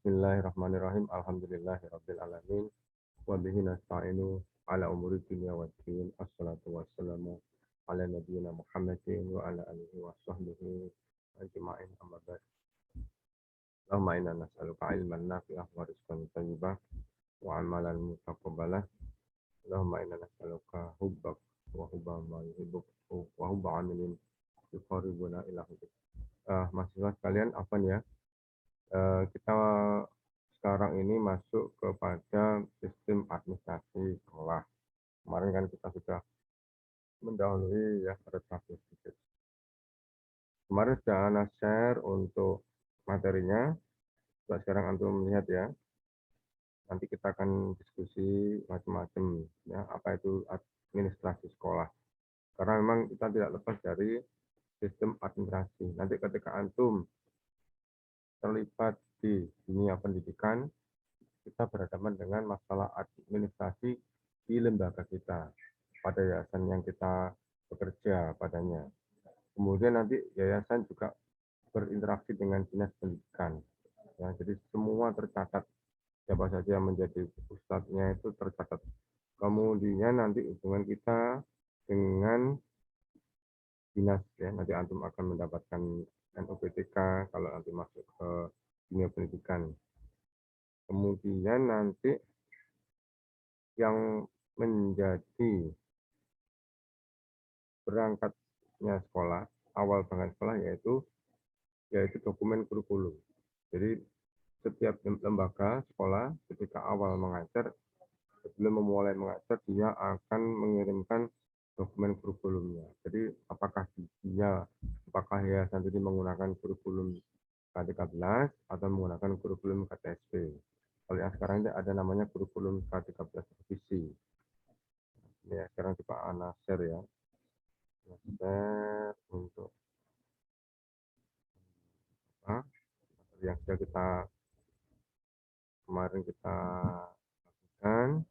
Bismillahirrahmanirrahim. Alhamdulillahirabbil alamin. Wa bihi nasta'inu ala umuri dunya waddin. Assalatu wassalamu ala nabiyyina Muhammadin wa ala alihi wa sahbihi ajma'in. Amma ba'd. Allahumma inna nas'aluka ilman nafi'ah wa rizqan thayyibah wa amalan mutaqabbalah. Allahumma inna nas'aluka hubbak wa hubba ma yuhibbuk wa hubba amilin yuqarribuna ila hubbik. Mahasiswa sekalian, afwan ya. Kita sekarang ini masuk kepada sistem administrasi sekolah. Kemarin kan kita sudah mendahului ya retro sedikit. Kemarin sudah Ana share untuk materinya. Sekarang antum melihat ya. Nanti kita akan diskusi macam-macam ya, apa itu administrasi sekolah. Karena memang kita tidak lepas dari sistem administrasi. Nanti ketika antum terlibat di dunia pendidikan, kita berhadapan dengan masalah administrasi di lembaga kita, pada yayasan yang kita bekerja padanya. Kemudian nanti yayasan juga berinteraksi dengan dinas pendidikan. Ya, jadi semua tercatat, siapa saja yang menjadi ustadznya itu tercatat. Kemudian nanti hubungan kita dengan dinas ya, nanti antum akan mendapatkan NUPTK kalau nanti masuk ke dunia pendidikan. Kemudian nanti yang menjadi berangkatnya sekolah, awal berangkat sekolah yaitu dokumen kurikulum. Jadi setiap lembaga sekolah ketika awal mengajar, sebelum memulai mengajar, dia akan mengirimkan dokumen kurikulumnya. Jadi apakah yayasan ini menggunakan kurikulum K13 atau menggunakan kurikulum KTSP. Kalau yang sekarang ini ada namanya kurikulum K13 revisi. Ini ya, sekarang coba Ana share ya. Share untuk yang sudah kemarin kita lakukan.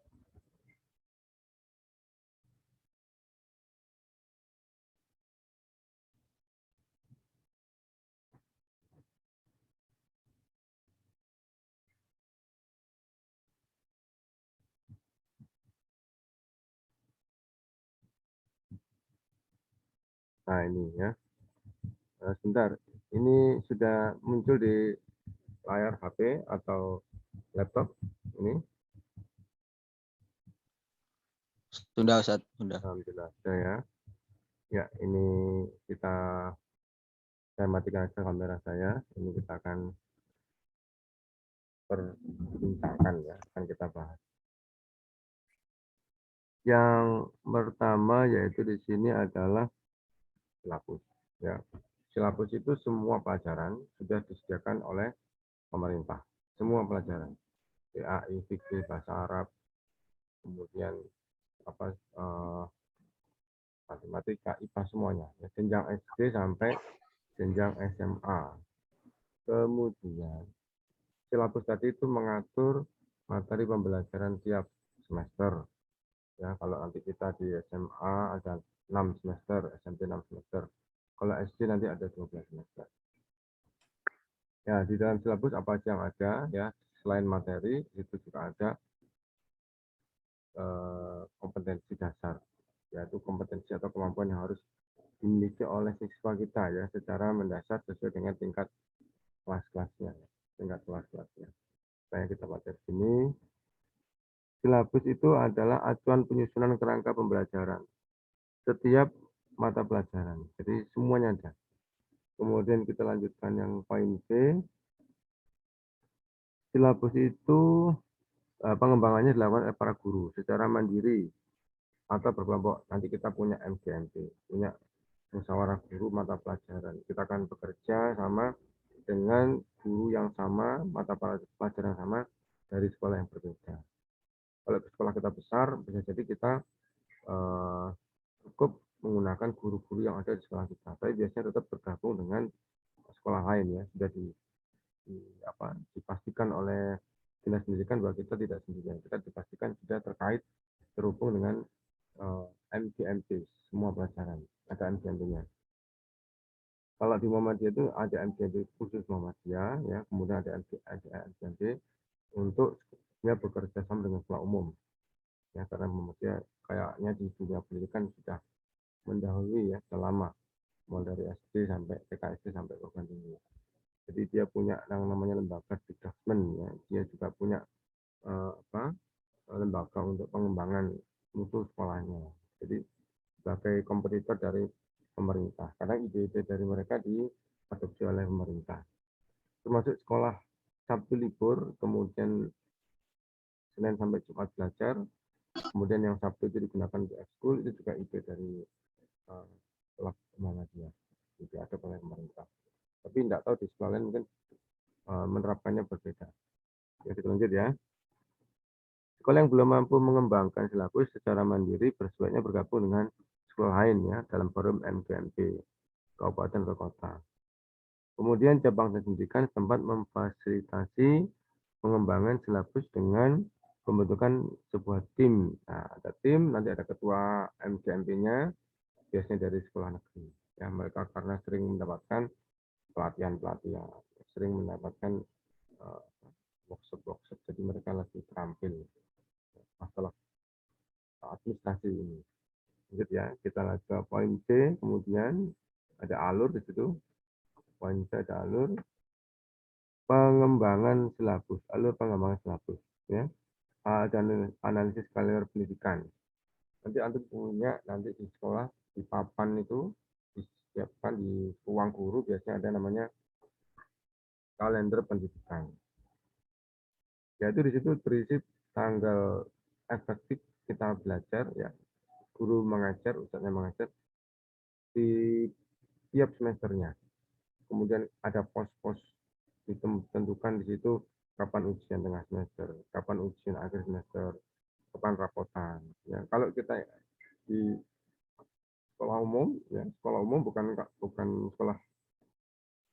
Nah ini ya, sebentar, ini sudah muncul di layar HP atau laptop ini? Sudah Ustaz, sudah. Alhamdulillah sudah ya. Ya ini saya matikan aja kamera saya. Ini kita akan perbincangkan ya, akan kita bahas. Yang pertama yaitu di sini adalah silabus. Ya, silabus itu semua pelajaran sudah disediakan oleh pemerintah. Semua pelajaran, PAI, fikih, bahasa Arab, kemudian matematika, IPA semuanya. Ya, jenjang SD sampai jenjang SMA. Kemudian silabus tadi itu mengatur materi pembelajaran tiap semester. Ya, kalau nanti kita di SMA ada 6 semester, SMP 6 semester. Kalau SD nanti ada 12 semester. Ya, di dalam silabus apa aja yang ada ya, selain materi itu juga ada kompetensi dasar, yaitu kompetensi atau kemampuan yang harus dimiliki oleh siswa kita ya secara mendasar sesuai dengan tingkat kelas-kelasnya, tingkat kelas-kelasnya. Saya kita baca di sini. Silabus itu adalah acuan penyusunan kerangka pembelajaran setiap mata pelajaran. Jadi semuanya ada. Kemudian kita lanjutkan yang poin C. Silabus itu pengembangannya dilakukan oleh para guru secara mandiri atau berkelompok. Nanti kita punya MGMP, punya musyawarah guru mata pelajaran. Kita akan bekerja sama dengan guru yang sama, mata pelajaran yang sama dari sekolah yang berbeda. Kalau sekolah kita besar, bisa jadi kita cukup menggunakan guru-guru yang ada di sekolah kita. Tapi biasanya tetap bergabung dengan sekolah lain ya, sudah dipastikan oleh dinas pendidikan bahwa kita tidak sendirian. Kita dipastikan sudah terhubung dengan MGMP, semua pelajaran ada MGMP-nya. Kalau di Muhammadiyah itu ada MGMP khusus Muhammadiyah, ya, kemudian ada MGMP untuk dia bekerja sama dengan sekolah umum, ya, karena Muhammadiyah kayaknya di dunia pendidikan sudah mendahului ya selama mulai dari SD sampai TK SD sampai perguruan tinggi. Jadi dia punya yang namanya lembaga development, ya, dia juga punya lembaga untuk pengembangan mutu sekolahnya. Jadi sebagai kompetitor dari pemerintah, karena ide-ide dari mereka diadopsi oleh pemerintah. Termasuk sekolah Sabtu libur, kemudian Senin sampai Jumat belajar, kemudian yang Sabtu itu digunakan untuk ekskul, itu juga ide dari sekolah Muhammadiyah, jadi ada oleh pemerintah. Tapi tidak tahu di sekolah lain mungkin menerapkannya berbeda. Ya, kita lanjut ya. Sekolah yang belum mampu mengembangkan silabus secara mandiri bersebaiknya bergabung dengan sekolah lain ya dalam forum MGMP kabupaten atau kota. Kemudian cabang pendidikan tempat memfasilitasi pengembangan silabus dengan pembentukan sebuah tim. Nah, ada tim, nanti ada ketua MGMP-nya, biasanya dari sekolah negeri. Ya, mereka karena sering mendapatkan pelatihan-pelatihan, sering mendapatkan workshop-workshop, jadi mereka lebih terampil masalah administrasi ini. Lanjut ya, kita lanjut ke poin C, kemudian ada alur di situ. Poin C ada alur pengembangan silabus, alur pengembangan silabus ya. Dan analisis kalender pendidikan. Nanti antum punya nanti di sekolah di papan itu disiapkan di ruang guru biasanya ada namanya kalender pendidikan. Yaitu di situ berisi tanggal efektif kita belajar ya, guru mengajar, ustaznya mengajar di tiap semesternya. Kemudian ada pos-pos ditentukan di situ kapan ujian tengah semester, kapan ujian akhir semester, kapan rapotan. Ya, kalau kita di sekolah umum, ya sekolah umum bukan sekolah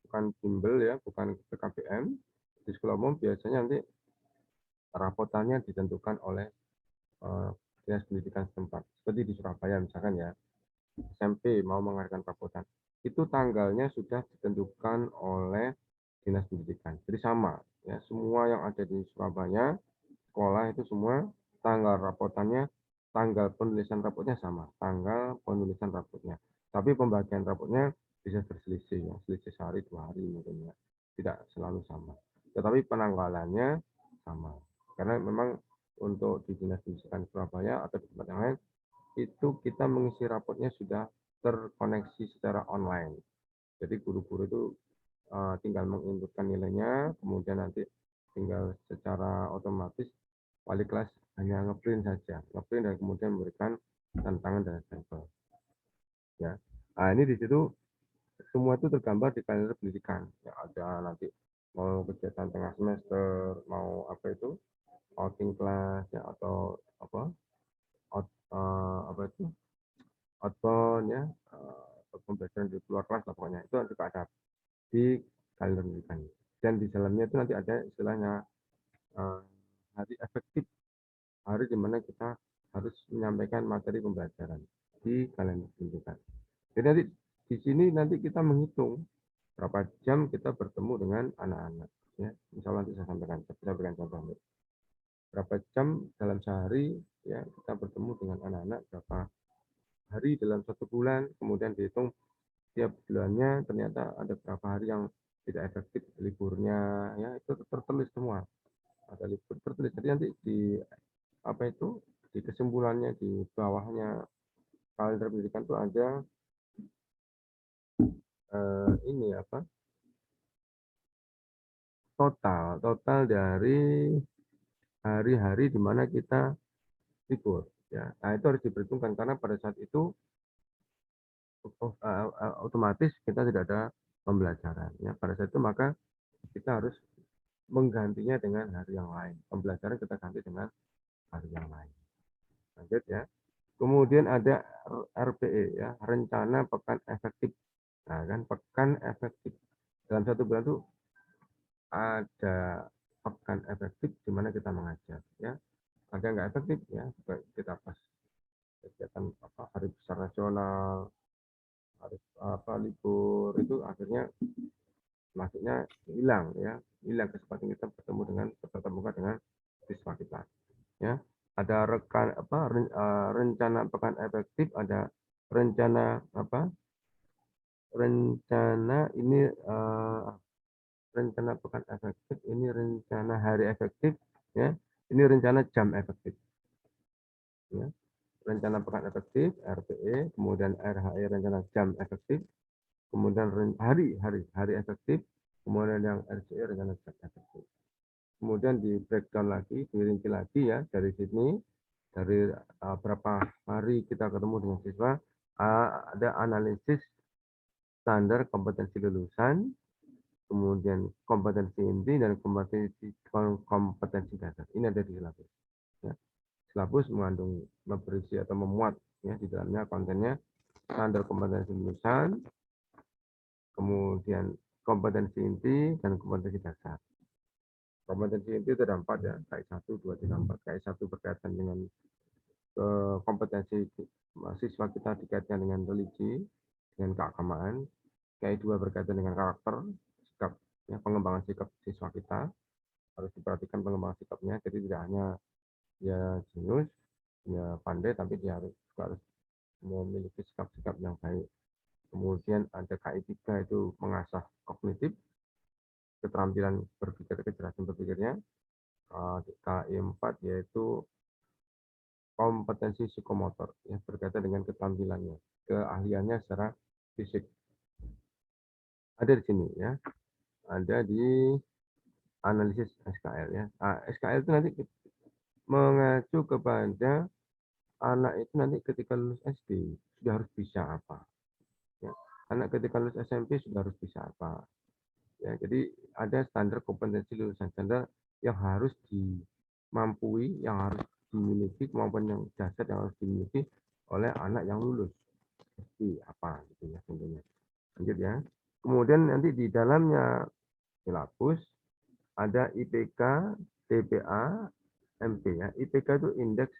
bukan bimbel ya, bukan PKBM. Di sekolah umum biasanya nanti rapotannya ditentukan oleh dinas pendidikan setempat. Seperti di Surabaya misalkan ya, SMP mau mengadakan rapotan, itu tanggalnya sudah ditentukan oleh dinas pendidikan. Jadi sama, ya semua yang ada di Surabaya sekolah itu semua tanggal rapotannya, tanggal penulisan rapotnya sama, tanggal penulisan rapotnya. Tapi pembagian rapotnya bisa berselisih ya, selisih sehari 2 hari mungkin ya, tidak selalu sama. Tetapi penanggalannya sama, karena memang untuk di dinas pendidikan Surabaya atau di tempat yang lain itu kita mengisi rapotnya sudah terkoneksi secara online. Jadi guru-guru itu tinggal menginputkan nilainya, kemudian nanti tinggal secara otomatis wali kelas hanya ngeprint saja, ngeprint dan kemudian memberikan tantangan dan sampel. Ya, nah ini di situ semua itu tergambar di kalender pendidikan. Ya, ada nanti mau kegiatan tengah semester, mau apa itu outing kelas ya atau apa apa itu outbound ya pembelajaran di luar kelas lah pokoknya itu juga ada di kalender pendidikan. Dan di dalamnya itu nanti ada istilahnya hari efektif, hari di mana kita harus menyampaikan materi pembelajaran di kalender pendidikan. Jadi nanti di sini nanti kita menghitung berapa jam kita bertemu dengan anak-anak. Ya, misalnya nanti saya sampaikan contoh. Berapa jam dalam sehari ya kita bertemu dengan anak-anak, berapa hari dalam 1 bulan, kemudian dihitung tiap bulannya ternyata ada berapa hari yang tidak efektif liburnya, ya itu tertulis semua. Ada libur tertulis. Jadi nanti di apa itu di kesimpulannya di bawahnya kalender pendidikan itu ada ini apa total dari hari-hari di mana kita libur ya. Nah itu harus diperhitungkan karena pada saat itu otomatis kita tidak ada pembelajaran ya. Pada saat itu maka kita harus menggantinya dengan hari yang lain. Pembelajaran kita ganti dengan hari yang lain. Lanjut ya. Kemudian ada RPE ya, rencana pekan efektif. Nah, kan pekan efektif. Dalam 1 bulan itu ada pekan efektif di mana kita mengajar ya. Ada nggak efektif ya, kita pas kegiatan hari besar nasional, harus libur itu akhirnya masuknya hilang ya, hilang kesempatan kita bertemu dengan bertatap muka dengan siswa kita ya. Ada rencana pekan efektif, ada rencana rencana ini rencana pekan efektif, ini rencana hari efektif ya, ini rencana jam efektif ya. Rencana pekan efektif RPE, kemudian RHE rencana jam efektif, kemudian hari efektif, kemudian yang RCE rencana jam efektif. Kemudian di breakdown lagi, dirinci lagi ya, dari sini dari berapa hari kita ketemu dengan siswa, ada analisis standar kompetensi lulusan, kemudian kompetensi inti dan kompetensi dasar. Ini ada di silabus. Ya. Silabus mengandung, berisi atau memuat ya di dalamnya kontennya standar kompetensi lulusan, kemudian kompetensi inti dan kompetensi dasar. Kompetensi inti itu ada 4 ya, KI 1, 2, 3, 4. KI 1 berkaitan dengan kompetensi mahasiswa kita dikaitkan dengan religi, dengan keagamaan. KI 2 berkaitan dengan karakter, sikap, ya, pengembangan sikap siswa kita. Harus diperhatikan pengembangan sikapnya, jadi tidak hanya ya jenius, ya pandai, tapi dia harus memiliki sikap-sikap yang baik. Kemudian ada KI 3 itu mengasah kognitif, keterampilan berpikir, kecerdasan berpikirnya. KI 4 yaitu kompetensi psikomotor, ya, berkaitan dengan keterampilannya, keahliannya secara fisik. Ada di sini ya, ada di analisis SKL ya. SKL itu nanti mengacu kepada anak itu nanti ketika lulus SD sudah harus bisa apa. Ya. Anak ketika lulus SMP sudah harus bisa apa. Ya, jadi ada standar kompetensi lulusan standar yang harus dimampui, yang harus dimiliki, kemampuan yang dasar yang harus dimiliki oleh anak yang lulus. Seperti apa gitu ya tentunya. Lanjut ya. Kemudian nanti di dalamnya silabus ada IPK, TPA, MP ya. IPK itu indeks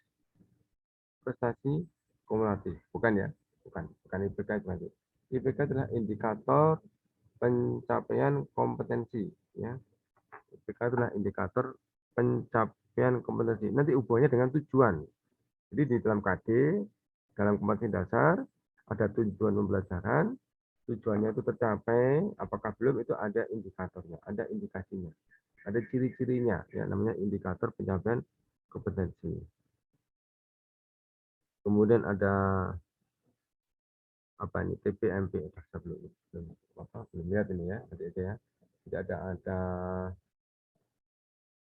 prestasi kumulatif, bukan ya? Bukan IPK itu nanti. IPK adalah indikator pencapaian kompetensi ya. IPK adalah indikator pencapaian kompetensi. Nanti hubungannya dengan tujuan. Jadi di dalam KD, dalam kompetensi dasar, ada tujuan pembelajaran, tujuannya itu tercapai, apakah belum, itu ada indikatornya, ada indikasinya, ada ciri-cirinya, ya namanya indikator pencapaian kompetensi. Kemudian ada apa ini TPMP, belum lihat ini ya, adik-adik ya, tidak ada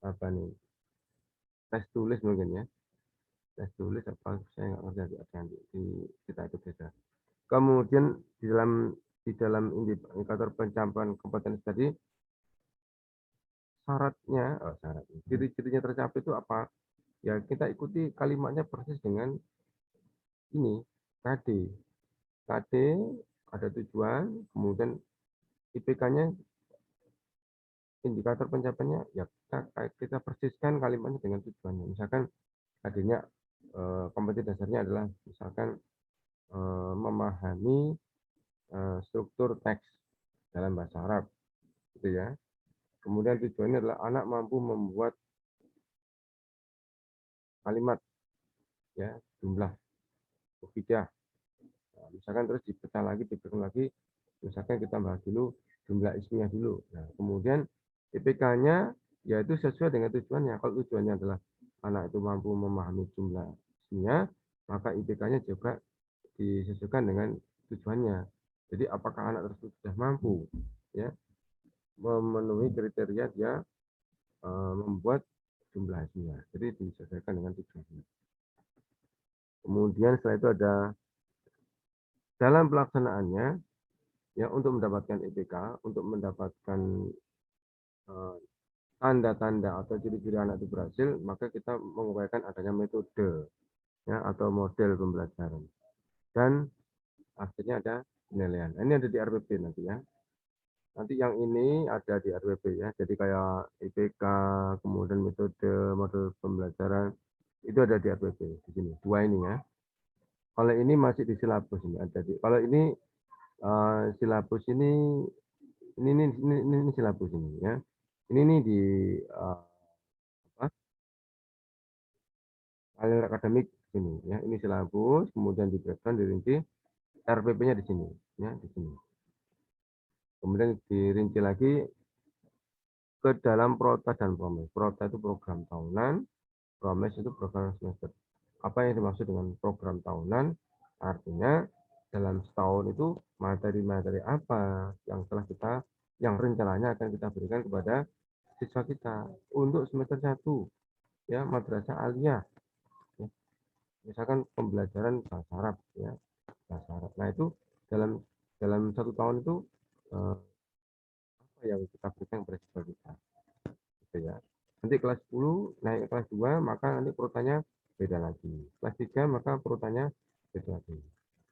apa nih tes tulis mungkin ya, tes tulis apa saya nggak ngerti nanti kita ikut saja. Kemudian di dalam indikator pencapaian kompetensi tadi ciri-cirinya tercapai itu apa? Ya kita ikuti kalimatnya persis dengan ini KD. KD ada tujuan, kemudian IPK-nya indikator pencapaiannya ya kita persiskan kalimatnya dengan tujuannya. Misalkan KD-nya kompetensi dasarnya adalah misalkan memahami struktur teks dalam bahasa Arab, gitu ya. Kemudian tujuannya adalah anak mampu membuat kalimat, ya, jumlah, mufidah. Nah, misalkan terus dipecah lagi, misalkan kita bahas dulu jumlah ismiyah dulu. Nah, kemudian IPK-nya yaitu sesuai dengan tujuannya. Kalau tujuannya adalah anak itu mampu memahami jumlah ismiyah, maka IPK-nya juga disesuaikan dengan tujuannya. Jadi apakah anak tersebut sudah mampu ya memenuhi kriteria dia membuat jumlah ismiyah. Jadi disesuaikan dengan tujuannya. Kemudian setelah itu ada dalam pelaksanaannya ya untuk mendapatkan IPK, untuk mendapatkan tanda-tanda atau ciri-ciri anak itu berhasil, maka kita mengupayakan adanya metode ya atau model pembelajaran. Dan akhirnya ada penilaian. Ini ada di RPP nanti ya. Nanti yang ini ada di RPP ya. Jadi kayak IPK, kemudian metode, model pembelajaran itu ada di RPP di sini. Dua ini ya. Kalau ini masih di silabus ini ada di. Kalau ini silabus ini silabus ini ya. Ini nih di apa, alur akademik sini ya. Ini silabus, kemudian di breakdown, dirinci, RPP-nya di sini ya, di sini. Kemudian dirinci lagi ke dalam Prota dan Promes. Prota itu program tahunan, Promes itu program semester. Apa yang dimaksud dengan program tahunan? Artinya dalam setahun itu materi-materi apa yang telah kita, yang rencananya akan kita berikan kepada siswa kita untuk semester 1 ya, madrasah aliyah ya. Misalkan pembelajaran bahasa Arab ya, bahasa Arab. Nah itu dalam dalam 1 tahun itu apa yang kita berikan kepada siswa kita gitu ya. Nanti kelas 10 naik kelas 2 maka nanti perutannya beda lagi. Kelas 3 maka perutannya beda lagi.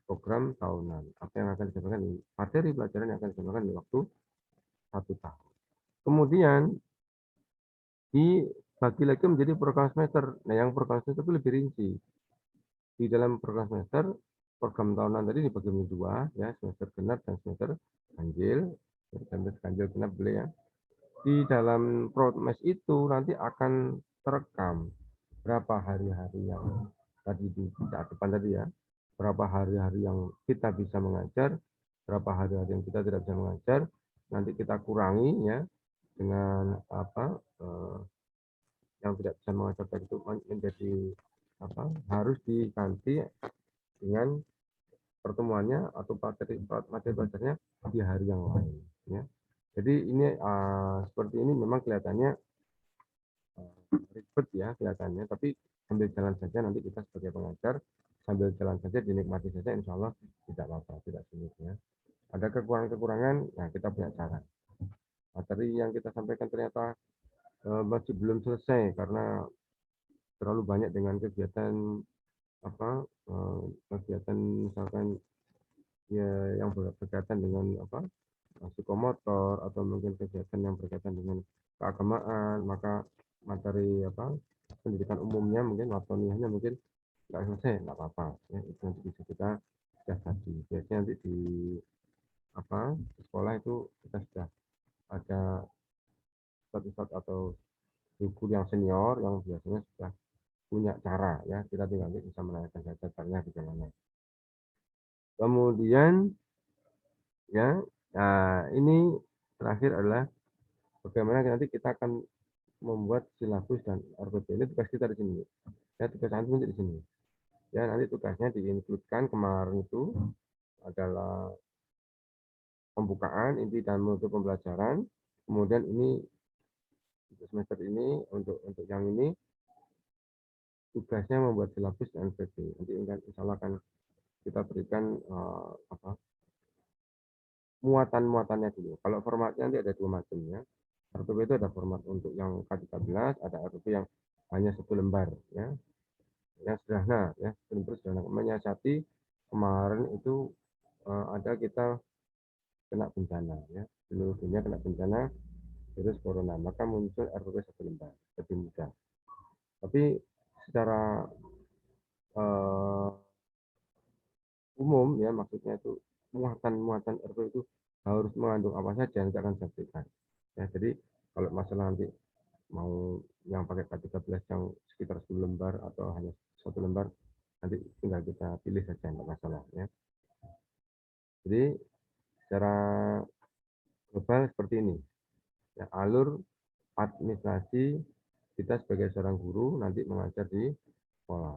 Program tahunan apa yang akan disampaikan di materi pelajaran yang akan disampaikan di waktu 1 tahun. Kemudian dibagi lagi menjadi program semester. Nah, yang program semester itu lebih rinci. Di dalam program semester, program tahunan tadi dibagi menjadi 2, ya, semester genap dan semester ganjil. Semester ganjil genap boleh ya. Di dalam promes itu nanti akan terekam berapa hari-hari yang tadi di depan tadi ya, berapa hari-hari yang kita bisa mengajar, berapa hari-hari yang kita tidak bisa mengajar, nanti kita kurangi ya dengan apa yang tidak bisa mengajar tadi itu menjadi apa, harus diganti dengan pertemuannya atau materi belajarnya di hari yang lain ya. Jadi ini seperti ini memang kelihatannya ribet ya kelihatannya, tapi sambil jalan saja nanti kita sebagai pengajar sambil jalan saja dinikmati saja, insya Allah tidak apa-apa, tidak sulit ya. Ada kekurangan-kekurangan, nah kita punya cara. Materi yang kita sampaikan ternyata masih belum selesai karena terlalu banyak dengan kegiatan apa kegiatan misalkan ya yang berkaitan dengan apa psikomotor atau mungkin kegiatan yang berkaitan dengan keagamaan, maka materi apa pendidikan umumnya mungkin watoniyahnya mungkin nggak selesai, nggak apa-apa ya, itu nanti bisa kita siasati. Biasanya nanti di apa di sekolah itu kita sudah ada ustadz atau guru yang senior yang biasanya sudah punya cara ya, kita tinggal bisa menanyakan saja caranya bagaimana. Kemudian ya, nah ini terakhir adalah bagaimana nanti kita akan membuat silabus dan RPP. Ini tugas kita di sini ya, tugas antum di sini ya. Nanti tugasnya diinkludkan kemarin itu adalah pembukaan, inti dan menutup pembelajaran. Kemudian ini untuk semester ini, untuk yang ini tugasnya membuat silabus dan RPP. Nanti insya Allah akan kita berikan apa muatan-muatannya dulu. Kalau formatnya nanti ada 2 macam ya. RPP itu ada format untuk yang K13, ada RPP yang hanya 1 lembar ya. Yang sederhana ya, benar sederhana. Menyiasati kemarin itu ada kita kena bencana ya, seluruh dunia kena bencana virus corona, maka muncul RPP 1 lembar, lebih mudah. Tapi secara umum ya, maksudnya itu muatan-muatan RPP itu harus mengandung apa saja yang akan saya ya. Jadi kalau masalah nanti mau yang pakai K13 yang sekitar 10 lembar atau hanya 1 lembar, nanti tinggal kita pilih saja, enggak masalah ya. Jadi secara global seperti ini ya, alur administrasi kita sebagai seorang guru nanti mengajar di sekolah.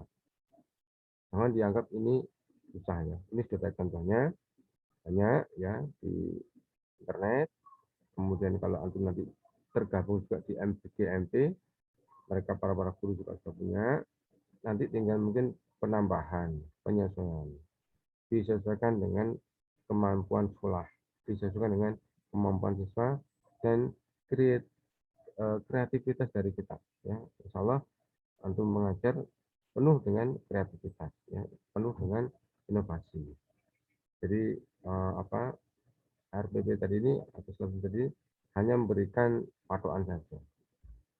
Jangan dianggap ini susah ya, ini sudah contohnya banyak ya di internet. Kemudian kalau antum nanti tergabung juga di MPGMP, mereka para guru juga sudah punya. Nanti tinggal mungkin penambahan, penyesuaian, disesuaikan dengan kemampuan sekolah, disesuaikan dengan kemampuan siswa dan kreativitas dari kita ya. Insya Allah antum mengajar penuh dengan kreativitas ya, penuh dengan inovasi. Jadi apa RPP tadi ini atau solusi tadi hanya memberikan patokan saja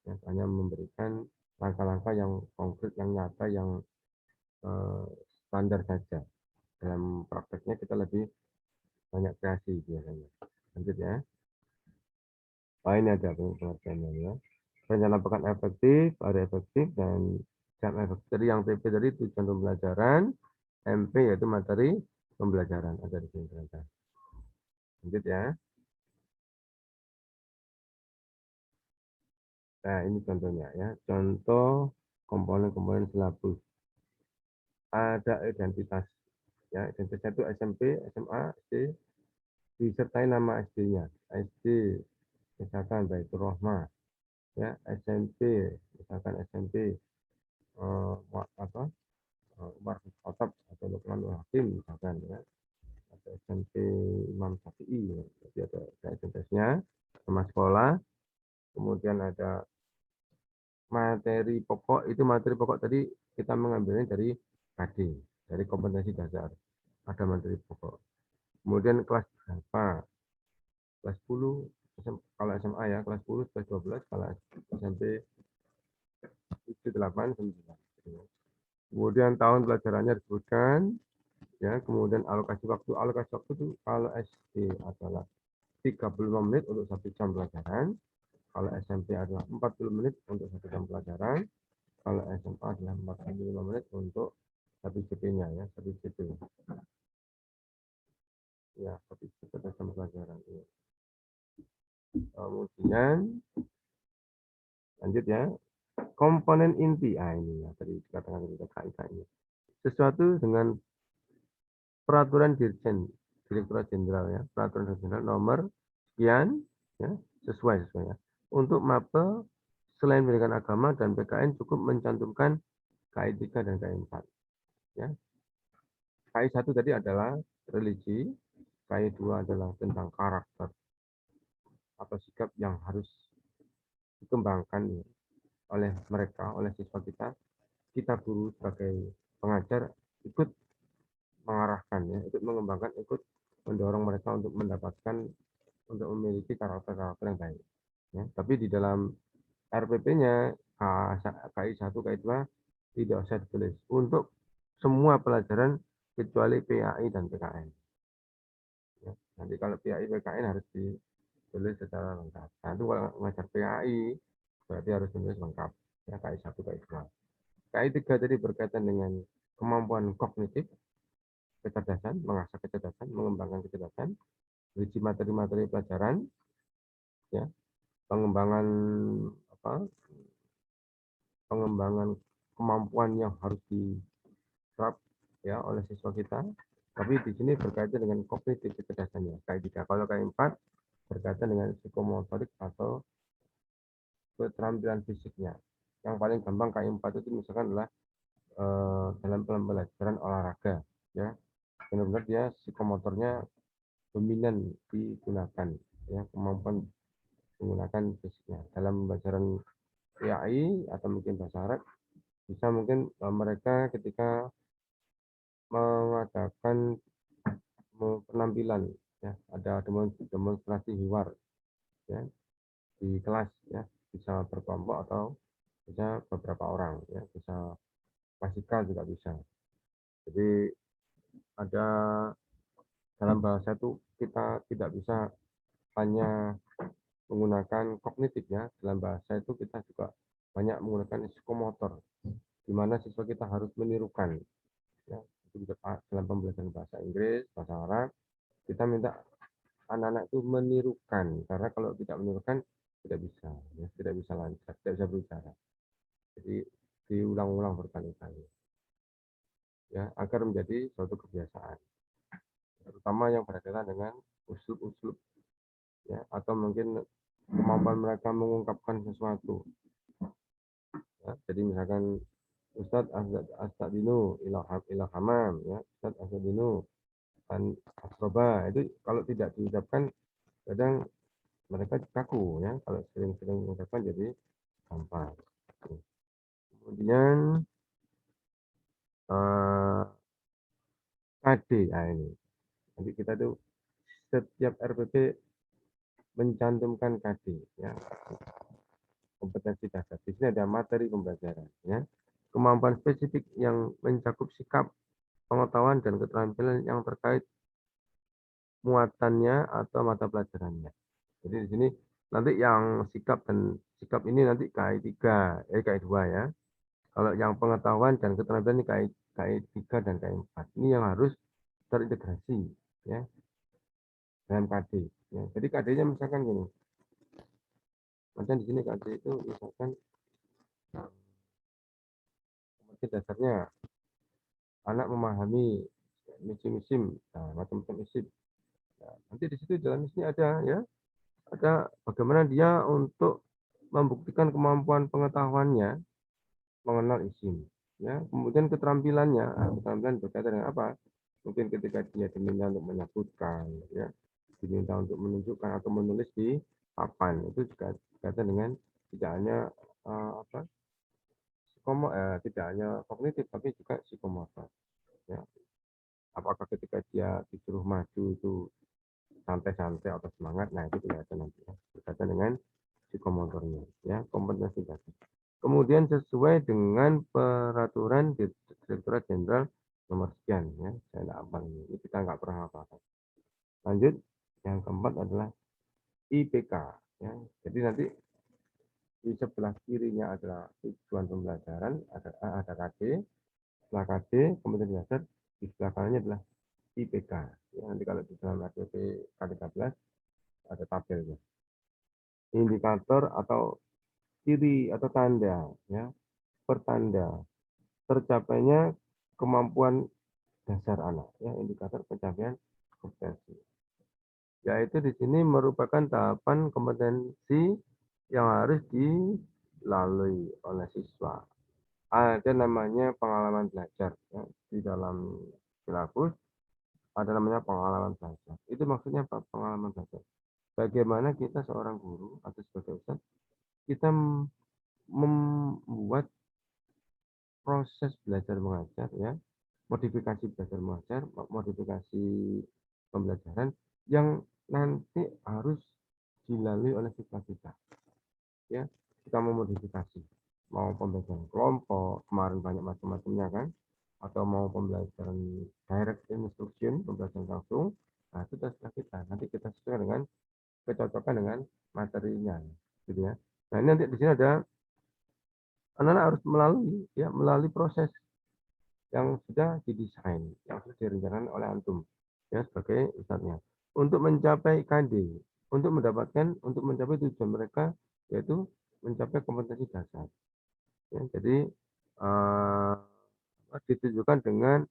ya, hanya memberikan langkah-langkah yang konkret, yang nyata, yang standar saja. Dalam prakteknya kita lebih banyak kreasi biasanya. Lanjut ya. Ini ada pengertiannya ya. Rencana pekan efektif, hari efektif, dan jam efektif. Jadi yang TP tadi tujuan pembelajaran, MP yaitu materi pembelajaran. Ada di sini ternyata. Lanjut ya. Nah, ini contohnya ya. Contoh komponen-komponen silabus. Ada identitas. Ya, identitasnya itu SMP, SMA, SD, disertai nama SD-nya. SD, misalkan Baitur Rahmah. Ya, SMP, misalkan SMP apa? Umar bin Khattab atau Luqmanul Hakim misalkan ya. Atau SMP Imam Syafi'i. Ya. Jadi ada identitasnya, nama sekolah, kemudian ada materi pokok. Itu materi pokok tadi kita mengambilnya dari KD, dari kompetensi dasar. Ada materi pokok. Kemudian kelas berapa? Kelas 10, kalau SMA ya, kelas 10, kelas 12, kalau SMP 7, 8, 9. Kemudian tahun pelajarannya disebutkan, ya. Kemudian alokasi waktu itu kalau SD adalah 35 menit untuk 1 jam pelajaran, kalau SMP adalah 40 menit untuk 1 jam pelajaran, kalau SMA adalah 45 menit untuk satu CP-nya ya, satu CP. Ya, satu CP jam pelajaran. Ya. Kemudian lanjut ya, komponen inti. Ini ya tadi dikatakan kita KIK ini. Sesuatu dengan peraturan Direktorat Jenderal ya, peraturan jenderal nomor sekian ya, sesuai ya. Untuk mapel selain pendidikan agama dan PKN cukup mencantumkan KI 3 dan KI 4 ya. KI 1 tadi adalah religi, KI 2 adalah tentang karakter atau sikap yang harus dikembangkan ya, oleh mereka, oleh siswa kita guru sebagai pengajar ikut mengarahkan ya, ikut mengembangkan, ikut mendorong mereka untuk mendapatkan, untuk memiliki karakter-karakter yang baik. Ya. Tapi di dalam RPP-nya KI 1, KI 2 tidak usah ditulis untuk semua pelajaran kecuali PAI dan PKN. Ya. Nanti kalau PAI PKN harus ditulis secara lengkap. Nah, itu kalau mengajar PAI berarti harus ditulis lengkap. Ya, KI 1, KI 2. KI 3 tadi berkaitan dengan kemampuan kognitif, kecerdasan, mengasah kecerdasan, mengembangkan kecerdasan, uji materi-materi pelajaran, ya, pengembangan apa? Pengembangan kemampuan yang harus diserap ya oleh siswa kita. Tapi di sini berkaitan dengan kognitif kecerdasannya. KI 3. Kalau KI 4 berkaitan dengan psikomotorik atau keterampilan fisiknya. Yang paling gampang KI 4 itu misalkan adalah dalam pembelajaran olahraga ya. Benar-benar dia psikomotornya dominan digunakan ya, kemampuan menggunakan fisiknya. Dalam pembelajaran PAI atau mungkin bahasa Arab bisa mungkin mereka ketika mengadakan penampilan ya, ada demonstrasi hiwar ya di kelas ya, bisa berkelompok atau bisa beberapa orang ya, bisa klasikal juga bisa. Jadi ada dalam bahasa itu kita tidak bisa hanya menggunakan kognitif ya, dalam bahasa itu kita juga banyak menggunakan psikomotor, di mana siswa kita harus menirukan ya. Itu juga dalam pembelajaran bahasa Inggris, bahasa Arab, kita minta anak-anak itu menirukan, karena kalau tidak menirukan tidak bisa ya, tidak bisa lancar, tidak bisa berbicara. Jadi diulang-ulang berkali-kali ya, agar menjadi suatu kebiasaan, terutama yang berkaitan dengan usul-usul ya, atau mungkin kemampuan mereka mengungkapkan sesuatu ya. Jadi misalkan Ustadz Astadinu Ilhamam ya, Ustadz Astadinu dan Asroba, itu kalau tidak diucapkan kadang mereka kaku ya, kalau sering-sering mengucapkan jadi gampang. Kemudian KD, nah ini nanti kita tuh setiap RPP mencantumkan KD ya, kompetensi dasar. Di sini ada materi pembelajaran ya, kemampuan spesifik yang mencakup sikap, pengetahuan dan keterampilan yang terkait muatannya atau mata pelajarannya. Jadi di sini nanti yang sikap ini nanti KI 3, KI 2 ya. Kalau yang pengetahuan dan keterampilan ini KI 3 dan KI 4. Ini yang harus terintegrasi ya dengan KD. Ya. Jadi KD-nya misalkan gini. Macam di sini KD itu misalkan dasarnya anak memahami misim-misim, nah, macam-macam isim. Nah, nanti di situ dalam sini ada ya, ada bagaimana dia untuk membuktikan kemampuan pengetahuannya mengenal isim. Ya, kemudian keterampilannya, keterampilan berkaitan dengan apa? Mungkin ketika dia diminta untuk menyebutkan, ya, diminta untuk menunjukkan atau menulis di papan, itu juga berkaitan dengan tidak hanya apa? Tidak hanya kognitif tapi juga psikomotor. Ya. Apakah ketika dia disuruh maju itu santai-santai atau semangat, nah itu kelihatan nanti ya. Berkaitan dengan psikomotornya, ya, kompetensi dasar. Kemudian sesuai dengan peraturan Direktorat Jenderal nomor sekian, ya, saya tidak hafal ini kita nggak pernah hafal. Lanjut, yang keempat adalah IPK, ya. Jadi nanti di sebelah kirinya adalah tujuan pembelajaran, ada KD, setelah KD, kemudian dasar, di sebelah kanannya adalah IPK. Ya, nanti kalau di dalam RPP K13 ada tabelnya. Indikator atau ciri atau tanda, ya, pertanda tercapainya kemampuan dasar anak, ya, indikator pencapaian kompetensi. Yaitu di sini merupakan tahapan kompetensi yang harus dilalui oleh siswa. Ada namanya pengalaman belajar, ya, di dalam silabus ada namanya pengalaman belajar. Itu maksudnya apa? Pengalaman belajar. Bagaimana kita seorang guru atau sebagai ustadz, kita membuat proses belajar mengajar, ya, modifikasi belajar mengajar, modifikasi pembelajaran yang nanti harus dilalui oleh siswa kita. Ya, kita memodifikasi, mau pembelajaran kelompok, kemarin banyak macam-macamnya kan, atau mau pembelajaran direct instruction, pembelajaran langsung, nah itu terserah kita. Nanti kita sesuai dengan kecocokan dengan materinya, gitu ya. Nah ini nanti di sini ada anak-anak harus melalui proses yang sudah didesain, yang sudah direncanakan oleh antum ya sebagai ustadznya untuk mencapai KD, untuk mencapai tujuan mereka yaitu mencapai kompetensi dasar. Ya, jadi ditujukan dengan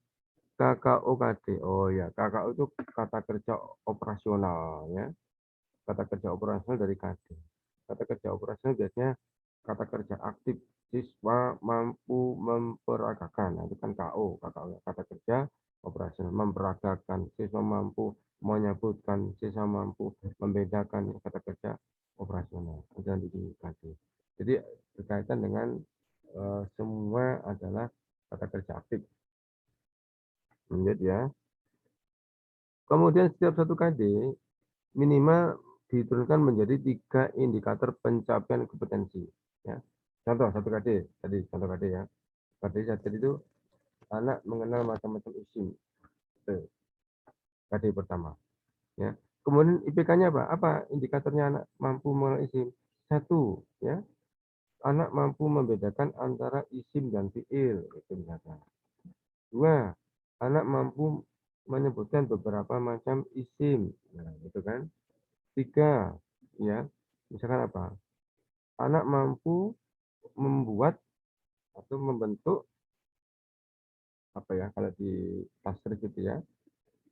KKO-KD. Oh ya, KKO itu kata kerja operasional ya. Kata kerja operasional dari KD. Kata kerja operasional biasanya kata kerja aktif, siswa mampu memperagakan. Nah, itu kan KO, kata kerja operasional, memperagakan, siswa mampu menyebutkan, siswa mampu membedakan, kata kerja operasional. Dan di KD. Jadi berkaitan dengan semua adalah kata kerja aktif. Lanjut ya. Kemudian setiap satu KD minimal diturunkan menjadi 3 indikator pencapaian kompetensi. Ya. Contoh satu KD, tadi contoh KD ya. KD tadi itu anak mengenal macam-macam isim. KD pertama. Ya. Kemudian IPK-nya apa? Apa indikatornya anak mampu mengenal isim? 1, ya. Anak mampu membedakan antara isim dan fiil, itu misalkan. 2, anak mampu menyebutkan beberapa macam isim. Nah, itu kan. 3, ya. Misalkan apa? Anak mampu membuat atau membentuk apa ya kalau di pasar gitu ya,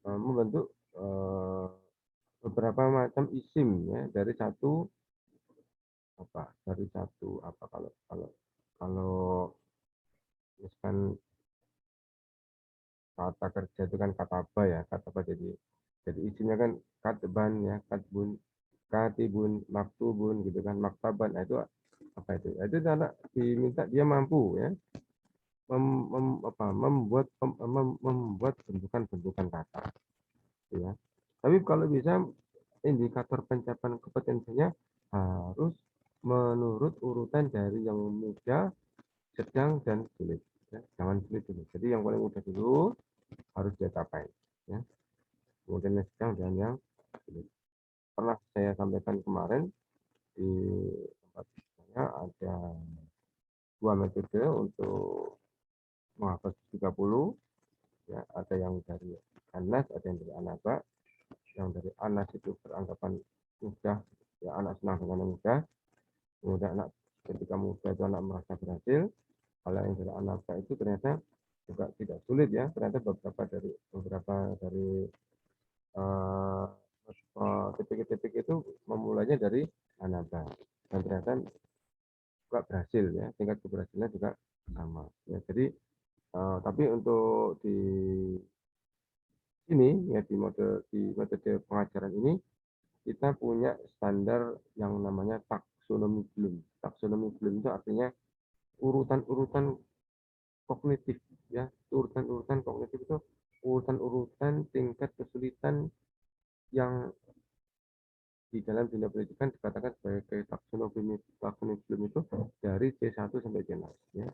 membentuk beberapa macam isim ya dari satu apa kalau kalau misalkan kata kerja itu kan kata apa ya, kata apa jadi isimnya kan katban ya, katibun, maktubun gitu kan, maktaban. Nah, itu apa itu? Itu anak diminta dia mampu ya membuat bentukan-bentukan kata ya. Tapi kalau bisa indikator pencapaian kompetensinya harus menurut urutan dari yang mudah, sedang, dan sulit ya. Jangan sulit dulu. Jadi yang paling mudah dulu harus dia capai ya. kemudian yang sedang dan yang sulit. Pernah saya sampaikan kemarin di tempat saya ada 2 metode untuk menghafal 30, ya, ada yang dari Anas, ada yang dari Anaba. Yang dari Anas itu beranggapan mudah, ya, anak senang dengan yang mudah, kemudian anak ketika muda itu anak merasa berhasil. Kalau yang dari Anaba itu ternyata juga tidak sulit, ya, ternyata beberapa dari titik-titik itu memulainya dari Anaba, dan ternyata juga berhasil, ya, tingkat keberhasilannya juga sama, ya. Jadi tapi untuk di ini, ya, di metode pengajaran ini kita punya standar yang namanya taksonomi Bloom. Taksonomi Bloom itu artinya urutan-urutan kognitif, ya. Urutan-urutan kognitif itu urutan-urutan tingkat kesulitan yang di dalam dunia pendidikan dikatakan sebagai taksonomi Bloom itu dari C1 sampai C6, ya.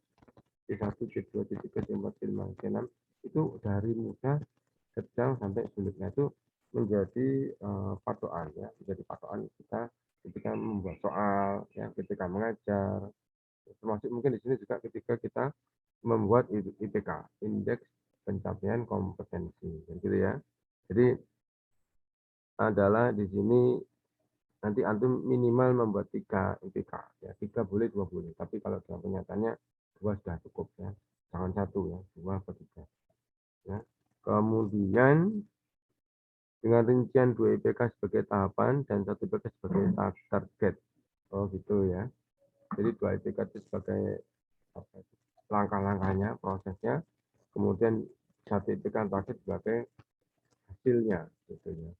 C1, C2, C3, C4, C5, C6 itu dari mudah, sedang sampai sulitnya itu menjadi patokan, ya, menjadi patokan kita ketika membuat soal, ya, ketika mengajar, termasuk mungkin di sini juga ketika kita membuat IPK, indeks pencapaian kompetensi, gitu ya. Jadi adalah di sini nanti antum minimal membuat 3 IPK, ya, 3 boleh, 2 boleh, tapi kalau dalam kenyataannya 2 sudah cukup, ya, jangan 1, ya, 2 atau 3, ya. Kemudian dengan rincian 2 IPK sebagai tahapan dan 1 IPK sebagai target. Oh, gitu, ya. Jadi 2 IPK itu sebagai langkah-langkahnya, prosesnya, kemudian 1 IPK target sebagai hasilnya, gitu, ya.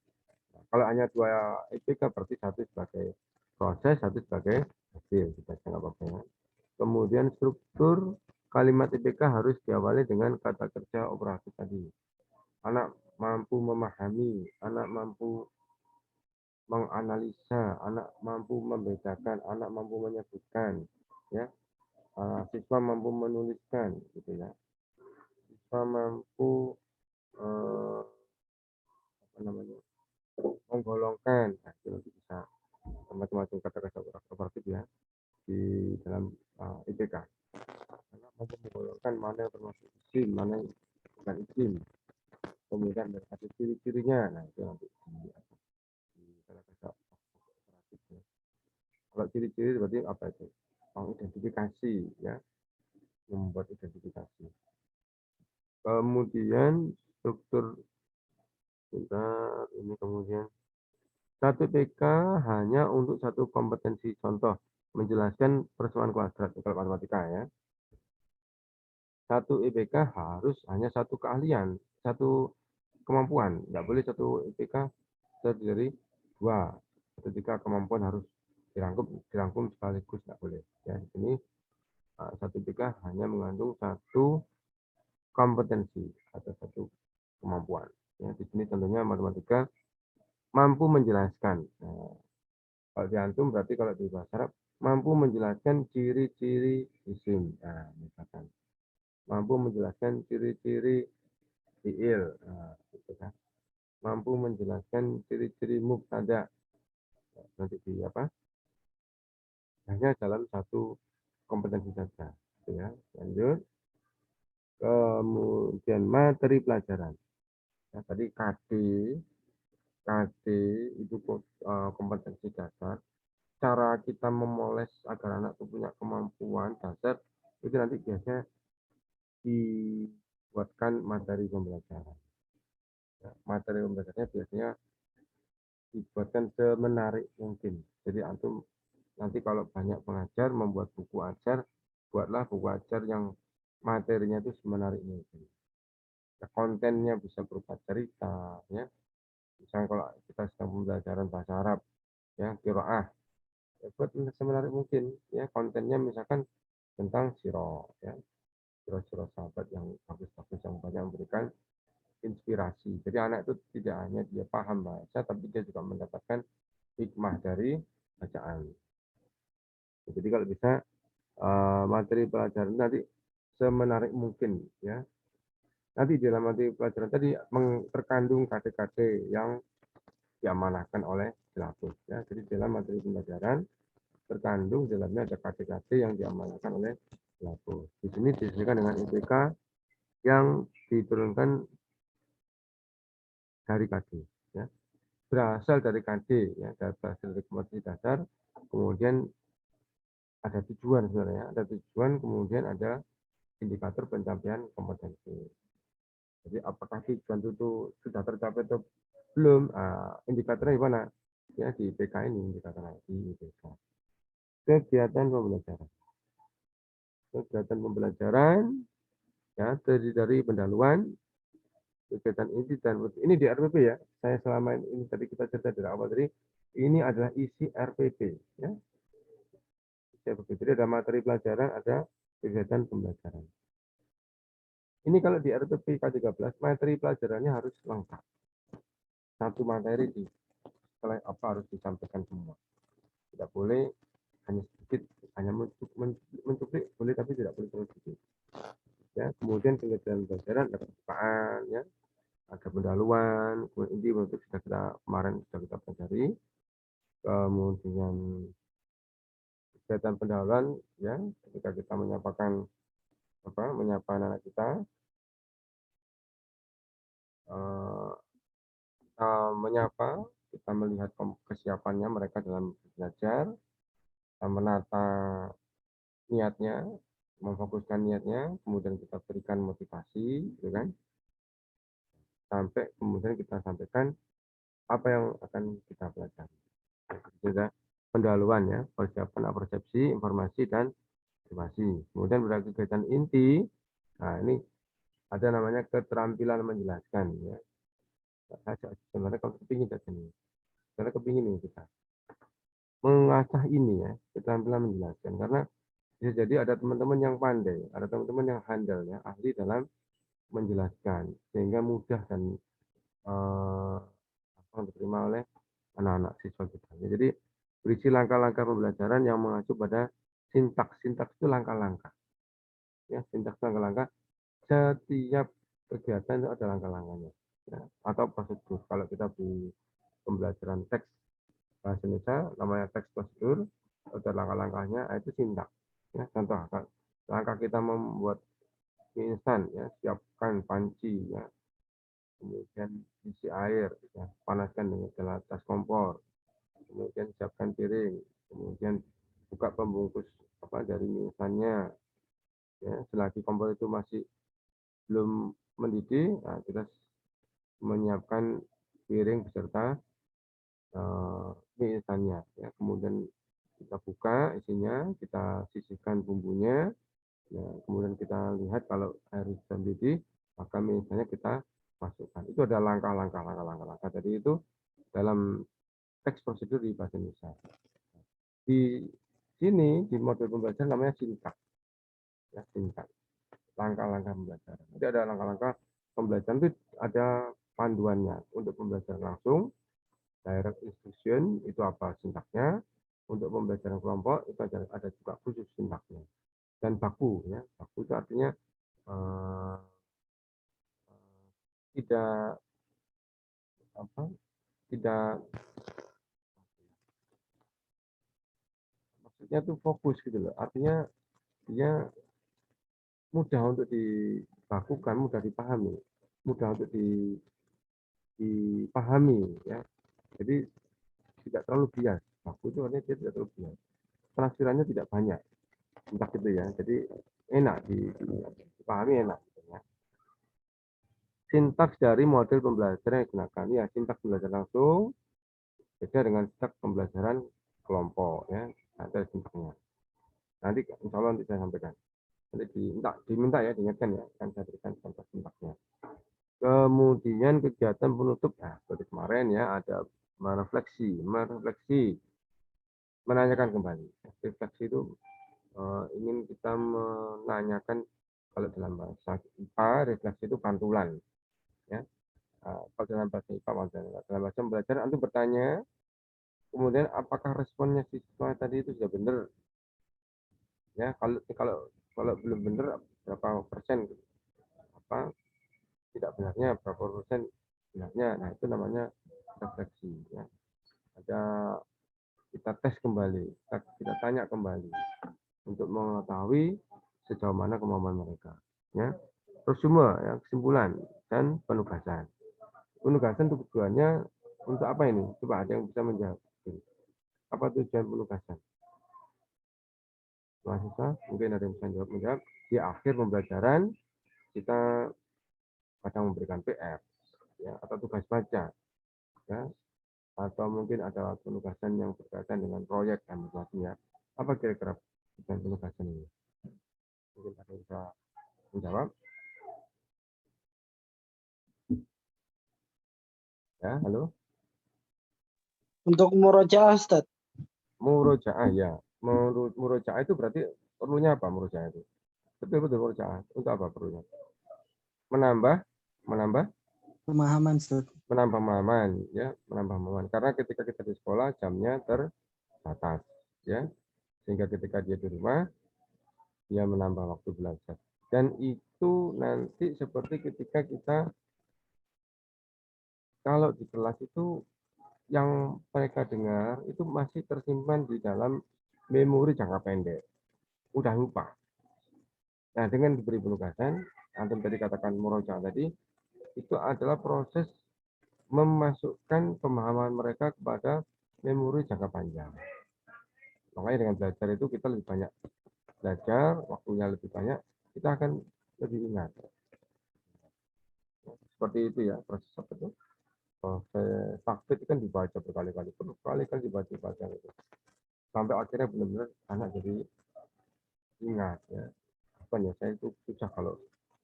Nah, kalau hanya 2 IPK berarti 1 sebagai proses, 1 sebagai hasil, kita nggak apa-apa, ya. Kemudian struktur kalimat IPK harus diawali dengan kata kerja operatif tadi. Anak mampu memahami, anak mampu menganalisa, anak mampu membedakan, anak mampu menyebutkan, ya. Siswa mampu menuliskan, gitu, ya. Siswa mampu apa namanya, menggolongkan, nah, itu nanti bisa macam-macam kata-kata operatif, ya, di dalam IPK. Anak mampu menggolongkan mana yang termasuk isim, mana yang bukan isim, kemudian ada ciri-cirinya, nah, itu nanti di kata-kata operatif, ya. Kalau ciri-ciri berarti apa itu? Identifikasi, ya, membuat identifikasi. Kemudian struktur, bentar, ini kemudian 1 PK hanya untuk 1 kompetensi. Contoh, menjelaskan persamaan kuadrat kalau matematika, ya. 1 IPK harus hanya 1 keahlian, 1 kemampuan. Nggak boleh 1 IPK terdiri dari 2 atau 3 kemampuan harus dirangkum sekaligus, nggak boleh, ya. Ini 1 IPK hanya mengandung 1 kompetensi atau 1 kemampuan, ya. Di sini tentunya matematika mampu menjelaskan. Nah, kalau di antum berarti kalau di bahasa Arab mampu menjelaskan ciri-ciri isim. Nah, misalkan mampu menjelaskan ciri-ciri fiil. Nah, gitu kan. Mampu menjelaskan ciri-ciri mubtada. Nah, nanti di apa? Hanya dalam 1 kompetensi saja, gitu, ya. Lanjut. Kemudian materi pelajaran. Ya, tadi KD itu kompetensi dasar. Cara kita memoles agar anak itu punya kemampuan dasar itu nanti biasanya dibuatkan materi pembelajaran. Ya, materi pembelajarannya biasanya dibuatkan semenarik mungkin. Jadi antum nanti kalau banyak pengajar membuat buku ajar, buatlah buku ajar yang materinya itu semenarik mungkin. Ya, kontennya bisa berupa cerita, ya. Misalnya kalau kita sedang pembelajaran bahasa Arab, ya, qiraah, ya, buat semenarik mungkin, ya, kontennya misalkan tentang sirah, ya, sirah-sirah sahabat yang bagus-bagus yang banyak memberikan inspirasi. Jadi anak itu tidak hanya dia paham bahasa, tapi dia juga mendapatkan hikmah dari bacaan. Jadi kalau bisa materi pelajaran nanti semenarik mungkin, ya, nanti di dalam materi pelajaran tadi terkandung KD-KD yang diamanahkan oleh silabus. Ya. Jadi dalam materi pembelajaran terkandung dalamnya ada KD-KD yang diamanahkan oleh silabus. Di sini disesuaikan dengan IPK yang diturunkan dari KD. Ya. Berasal dari KD, ya, berasal dari kompetensi dasar, kemudian ada tujuan sebenarnya, ada tujuan, kemudian ada indikator pencapaian kompetensi. Jadi apakah tujuan itu sudah tercapai atau belum? Indikatornya di mana? Ya di IPK ini indikatornya di IPK. Kegiatan pembelajaran. Kegiatan pembelajaran ya terdiri dari pendahuluan, kegiatan inti dan ini di RPP ya. Saya selama ini tadi kita cerita dari awal tadi ini adalah isi RPP ya. Jadi ada materi pelajaran, ada kegiatan pembelajaran. Ini kalau di RPP K13 materi pelajarannya harus lengkap. Satu materi di setelah apa harus disampaikan semua. Tidak boleh hanya sedikit, hanya mencuplik boleh tapi tidak boleh terlalu sedikit. Ya, kemudian kegiatan pelajaran ada pembukaan, ya, ada pendahuluan, kemudian inti untuk sudah kita kemarin sudah kita pelajari. Kemudian kegiatan pendahuluan, ya, ketika kita menyapa anak kita, kita menyapa, kita melihat kesiapannya mereka dalam belajar, kita menata niatnya, memfokuskan niatnya, kemudian kita berikan motivasi, gitu kan, sampai kemudian kita sampaikan apa yang akan kita pelajari. Jadi pendahuluan ya, persiapan persepsi, informasi dan informasi. Kemudian pada kegiatan inti, nah ini ada namanya keterampilan menjelaskan ya. Sebenarnya kalau kepingin dari sini, karena kepingin ini kita mengasah ini ya, keterampilan menjelaskan karena bisa jadi ada teman-teman yang pandai, ada teman-teman yang handal ya, ahli dalam menjelaskan sehingga mudah dan diterima oleh anak-anak siswa kita. Jadi berisi langkah-langkah pembelajaran yang mengacu pada sintaks. Sintaks itu langkah-langkah. Ya, sintaks langkah-langkah. Setiap kegiatan itu ada langkah-langkahnya. Ya, atau prosedur. Kalau kita di pembelajaran teks bahasa Indonesia, namanya teks prosedur, ada langkah-langkahnya, itu sintaks. Ya, contoh, langkah kita membuat mie instan, ya, siapkan panci, ya, kemudian isi air, ya, panaskan dengan dalam atas kompor, kemudian siapkan piring, kemudian buka pembungkus dari mie instannya, ya, selagi kompor itu masih belum mendidih, nah, kita menyiapkan piring beserta mie instannya, ya, kemudian kita buka isinya, kita sisihkan bumbunya, ya, kemudian kita lihat kalau air sudah mendidih, maka mie instannya kita masukkan. Itu ada langkah-langkah. Jadi itu dalam teks prosedur di bahasa Indonesia. Di sini di model pembelajaran namanya sintaks. Ya, sintaks. Langkah-langkah pembelajaran. Jadi ada langkah-langkah pembelajaran itu ada panduannya. Untuk pembelajaran langsung, direct instruction itu apa sintaksnya. Untuk pembelajaran kelompok itu ada juga khusus sintaksnya. Dan baku, ya, baku itu artinya tidak tidak maksudnya tuh fokus gitu loh. Artinya dia mudah untuk dibakukan, mudah dipahami, mudah untuk dipahami ya. Jadi tidak terlalu bias. Baku itu artinya dia tidak terlalu bias. Penafsirannya tidak banyak. Entah gitu ya. Jadi enak dipahami enak. Gitu ya. Sintaks dari model pembelajaran yang digunakan. Ya, sintaks belajar langsung beda dengan sintaks pembelajaran kelompok ya. Ada sintaksnya. Nanti insya Allah nanti saya sampaikan. Nanti diminta ya, diingatkan ya. Kan saya berikan contoh sintaksnya. Kemudian kegiatan penutup, nah, seperti kemarin ya ada merefleksi, menanyakan kembali. Refleksi itu ingin kita menanyakan kalau dalam bahasa IPA refleksi itu pantulan, ya. Kalau dalam bahasa IPA dalam bahasa pembelajaran itu bertanya, kemudian apakah responnya siswa tadi itu sudah benar, ya. Kalau belum benar berapa persen apa tidak benarnya, berapa persen benarnya. Nah, itu namanya refleksi. Ya. Ada kita tes kembali, kita tanya kembali untuk mengetahui sejauh mana kemampuan mereka. Ya. Resume, ya, kesimpulan dan penugasan. Penugasan tujuannya untuk apa ini? Coba ada yang bisa menjawab. Apa tujuan penugasan? Mahasiswa mungkin ada yang bisa menjawab. Di akhir pembelajaran kita kadang memberikan PR, ya, atau tugas baca, ya, atau mungkin ada penugasan yang berkaitan dengan proyek dan sebagainya. Apa kira-kira tujuan penugasan ini? Mungkin ada yang bisa menjawab. Ya, halo. Untuk murojaah, Ustaz. Murojaah, ya. Murojaah itu berarti perlunya apa murojaah itu? Betul murojaah. Untuk apa perlunya? Menambah Pemahaman, Ustaz. menambah pemahaman, ya, menambah pemahaman. Karena ketika kita di sekolah jamnya terbatas, ya, sehingga ketika dia di rumah dia menambah waktu belajar. Dan itu nanti seperti ketika kita kalau di kelas itu yang mereka dengar itu masih tersimpan di dalam memori jangka pendek, udah lupa. Nah, dengan diberi penugasan, antum tadi katakan murojaah tadi, itu adalah proses memasukkan pemahaman mereka kepada memori jangka panjang. Makanya dengan belajar itu kita lebih banyak belajar, waktunya lebih banyak, kita akan lebih ingat. Seperti itu ya proses apa itu. Proses takbir kan dibaca berkali-kali, berkali-kali dibaca gitu. Sampai akhirnya benar-benar anak jadi ingat ya. Apa ya, saya itu susah kalau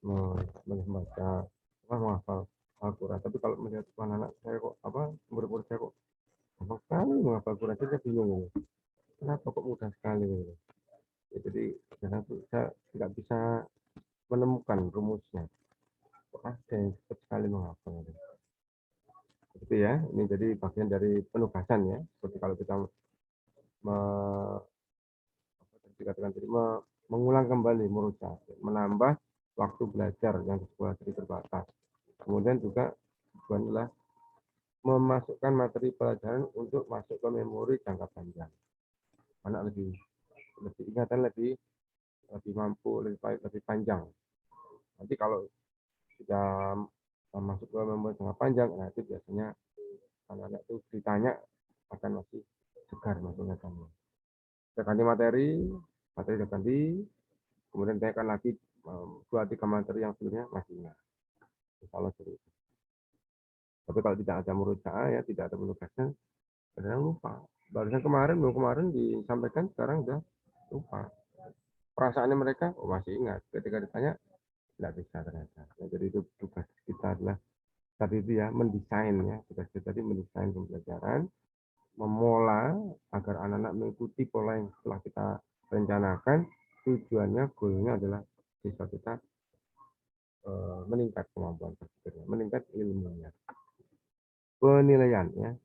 membaca menghafal Al-Quran. Tapi kalau melihat anak saya kok murid-murid saya kok gampang sekali menghafal Al-Quran, saya bingung ini. Kenapa kok mudah sekali ini? Ya, jadi saya tidak bisa menemukan rumusnya. Kok ada yang cepat sekali menghafal. Itu ya, ini jadi bagian dari penugasan ya. Seperti kalau kita dikatakan tadi mengulang kembali murojaah, menambah waktu belajar yang di sekolah jadi terbatas. Kemudian juga tujuan adalah memasukkan materi pelajaran untuk masuk ke memori jangka panjang. Anak lebih ingatan, lebih mampu, lebih panjang. Nanti kalau sudah masuk ke memori jangka panjang, nah itu biasanya anak-anak itu ditanya akan masih segar masuk ingatannya. Kita ganti materi sudah ganti, kemudian tanyakan lagi 2-3 materi yang sebelumnya masih ingat. Insya seperti itu. Tapi kalau tidak ada murojaah ya, tidak ada penugasan, kadang lupa. Barusan kemarin disampaikan, sekarang sudah lupa. Perasaannya mereka masih ingat. Ketika ditanya tidak bisa ternyata. Ya, jadi itu tugas kita adalah tadi itu ya, mendesain ya. Tugas kita tadi mendesain pembelajaran, memola agar anak-anak mengikuti pola yang telah kita rencanakan. Tujuannya, goalnya adalah siswa kita meningkat kemampuan berpikirnya, meningkat ilmunya. Penilaian ya,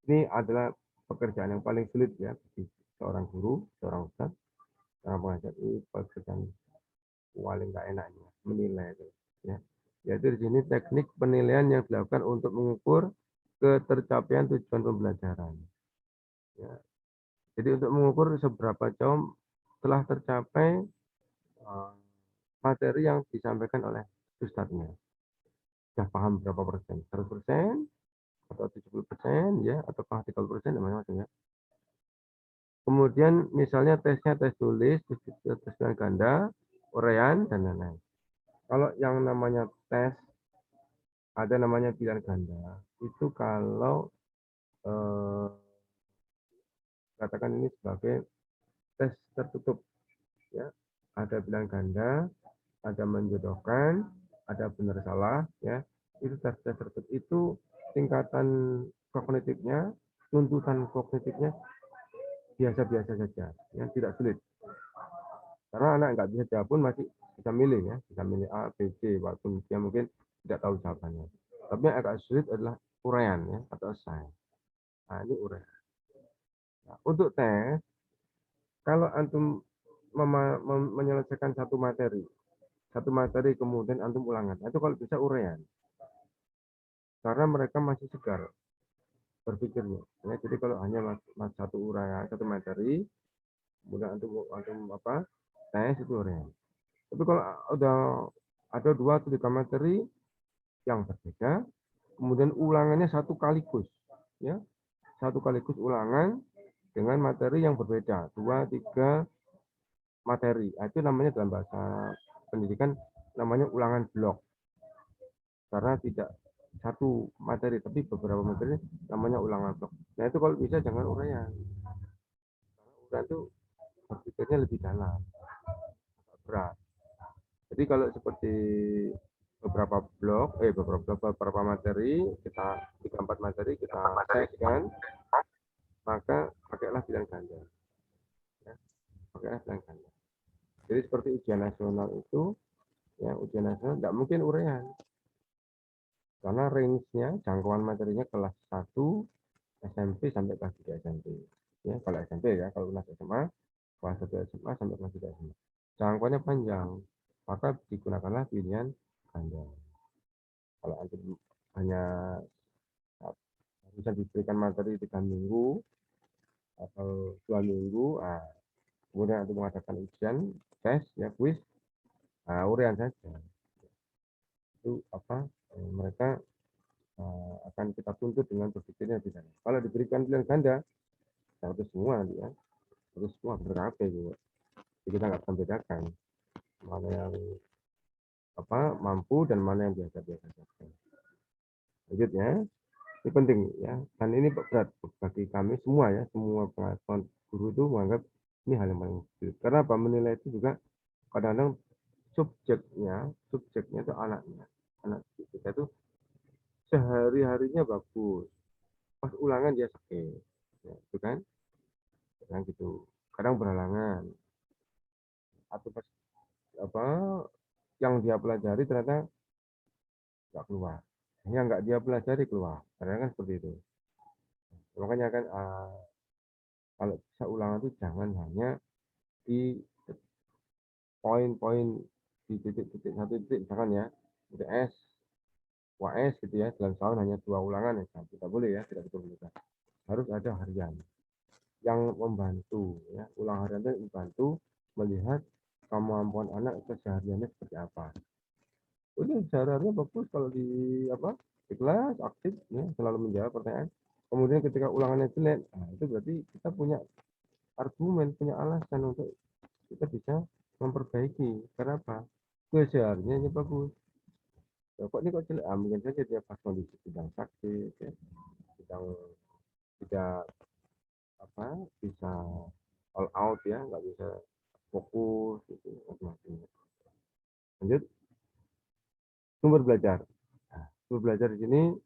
ini adalah pekerjaan yang paling sulit ya bagi seorang guru, seorang ustadz, seorang pengajar. Ini pekerjaan paling nggak enaknya menilai ya. Yaitu di sini teknik penilaian yang dilakukan untuk mengukur ketercapaian tujuan pembelajaran. Ya. Jadi untuk mengukur seberapa jauh telah tercapai materi yang disampaikan oleh ustadznya. Sudah paham berapa persen? 100% atau 70% ya, atau 30% macam-macam ya. Kemudian misalnya tesnya tes tulis, tes ganda, uraian dan lain-lain. Kalau yang namanya tes ada namanya pilihan ganda. Itu kalau katakan ini sebagai tes tertutup ya. Ada pilihan ganda, ada menjodohkan, ada benar salah ya. Itu tes tertutup itu tingkatan kognitifnya, tuntutan kognitifnya biasa-biasa saja, ya tidak sulit. Karena anak nggak bisa jawab pun masih bisa milih ya, bisa milih A, B, C, walaupun dia mungkin tidak tahu jawabannya. Tapi yang agak sulit adalah uraian ya, atau esai. Nah, ini uraian. Nah, untuk tes, kalau antum menyelesaikan satu materi, satu materi kemudian antum ulangan. Itu kalau bisa uraian. Karena mereka masih segar berpikirnya. Ya, jadi kalau hanya satu uraian, satu materi, kemudian antum apa? Tes itu uraian. Tapi kalau udah ada 2 atau 3 materi yang berbeda, kemudian ulangannya satu kaligus, ya, satu kaligus ulangan dengan materi yang berbeda, 2, 3 materi. Itu namanya dalam bahasa pendidikan namanya ulangan blok. Karena tidak satu materi, tapi beberapa materi namanya ulangan blok. Nah itu kalau bisa jangan uraian. Karena uraian itu berpikirnya lebih dalam, agak berat. Jadi kalau seperti beberapa materi kita 3-4 materi kita tes kan, maka pakailah pilihan ganda. Ya, pakailah pilihan ganda. Jadi seperti ujian nasional itu, ya ujian nasional tidak mungkin uraian. Karena range-nya, jangkauan materinya kelas 1 SMP sampai kelas 3 SMP. Ya, kalau SMP ya, kalau kelas SMA, kelas 1 SMA sampai kelas 3 SMA. Jangkauannya panjang, maka digunakanlah pilihan ganda. Kalau antum hanya bisa diberikan materi 3 minggu atau 2 minggu, kemudian antum mengadakan ujian, tes, ya kuis, uraian saja. Itu apa? Mereka akan kita tuntut dengan berpikirnya tidak. Kalau diberikan pilihan ganda, satu semua nanti ya, terus semua berapa juga. Jadi kita nggak bisa bedakan mana yang mampu dan mana yang biasa-biasa saja. Lanjut ya, ini penting ya, dan ini berat bagi kami semua ya, semua pengasuhan guru itu menganggap ini hal yang paling sulit. Karena apa? Menilai itu juga kadang-kadang subjeknya itu anaknya, anak kita itu sehari-harinya bagus, pas ulangan dia sakit, ya, itu kan, kadang gitu, kadang berhalangan, atau pas apa yang dia pelajari ternyata nggak keluar, yang nggak dia pelajari keluar, kadang kan seperti itu. Makanya kan kalau bisa ulangan itu jangan hanya di poin-poin di titik-titik satu titik, misalkan ya UTS, UAS gitu ya, dalam setahun hanya 2 ulangan ya, tidak boleh ya, tidak diperbolehkan. Harus ada harian yang membantu ya, ulang harian itu membantu melihat kemampuan anak kesehariannya seperti apa. Udah sehari-harinya bagus kalau di di kelas aktif ya, selalu menjawab pertanyaan. Kemudian ketika ulangannya jelek, itu berarti kita punya argumen, punya alasan untuk kita bisa memperbaiki. Kenapa? Kesehariannya bagus. Ya, kok ini kok jelek? Mungkin saja dia pas kondisi sedang sakit, ya, sedang tidak bisa all out ya, nggak bisa fokus gitu, macam-macam. Lanjut, sumber belajar. Nah, sumber belajar di sini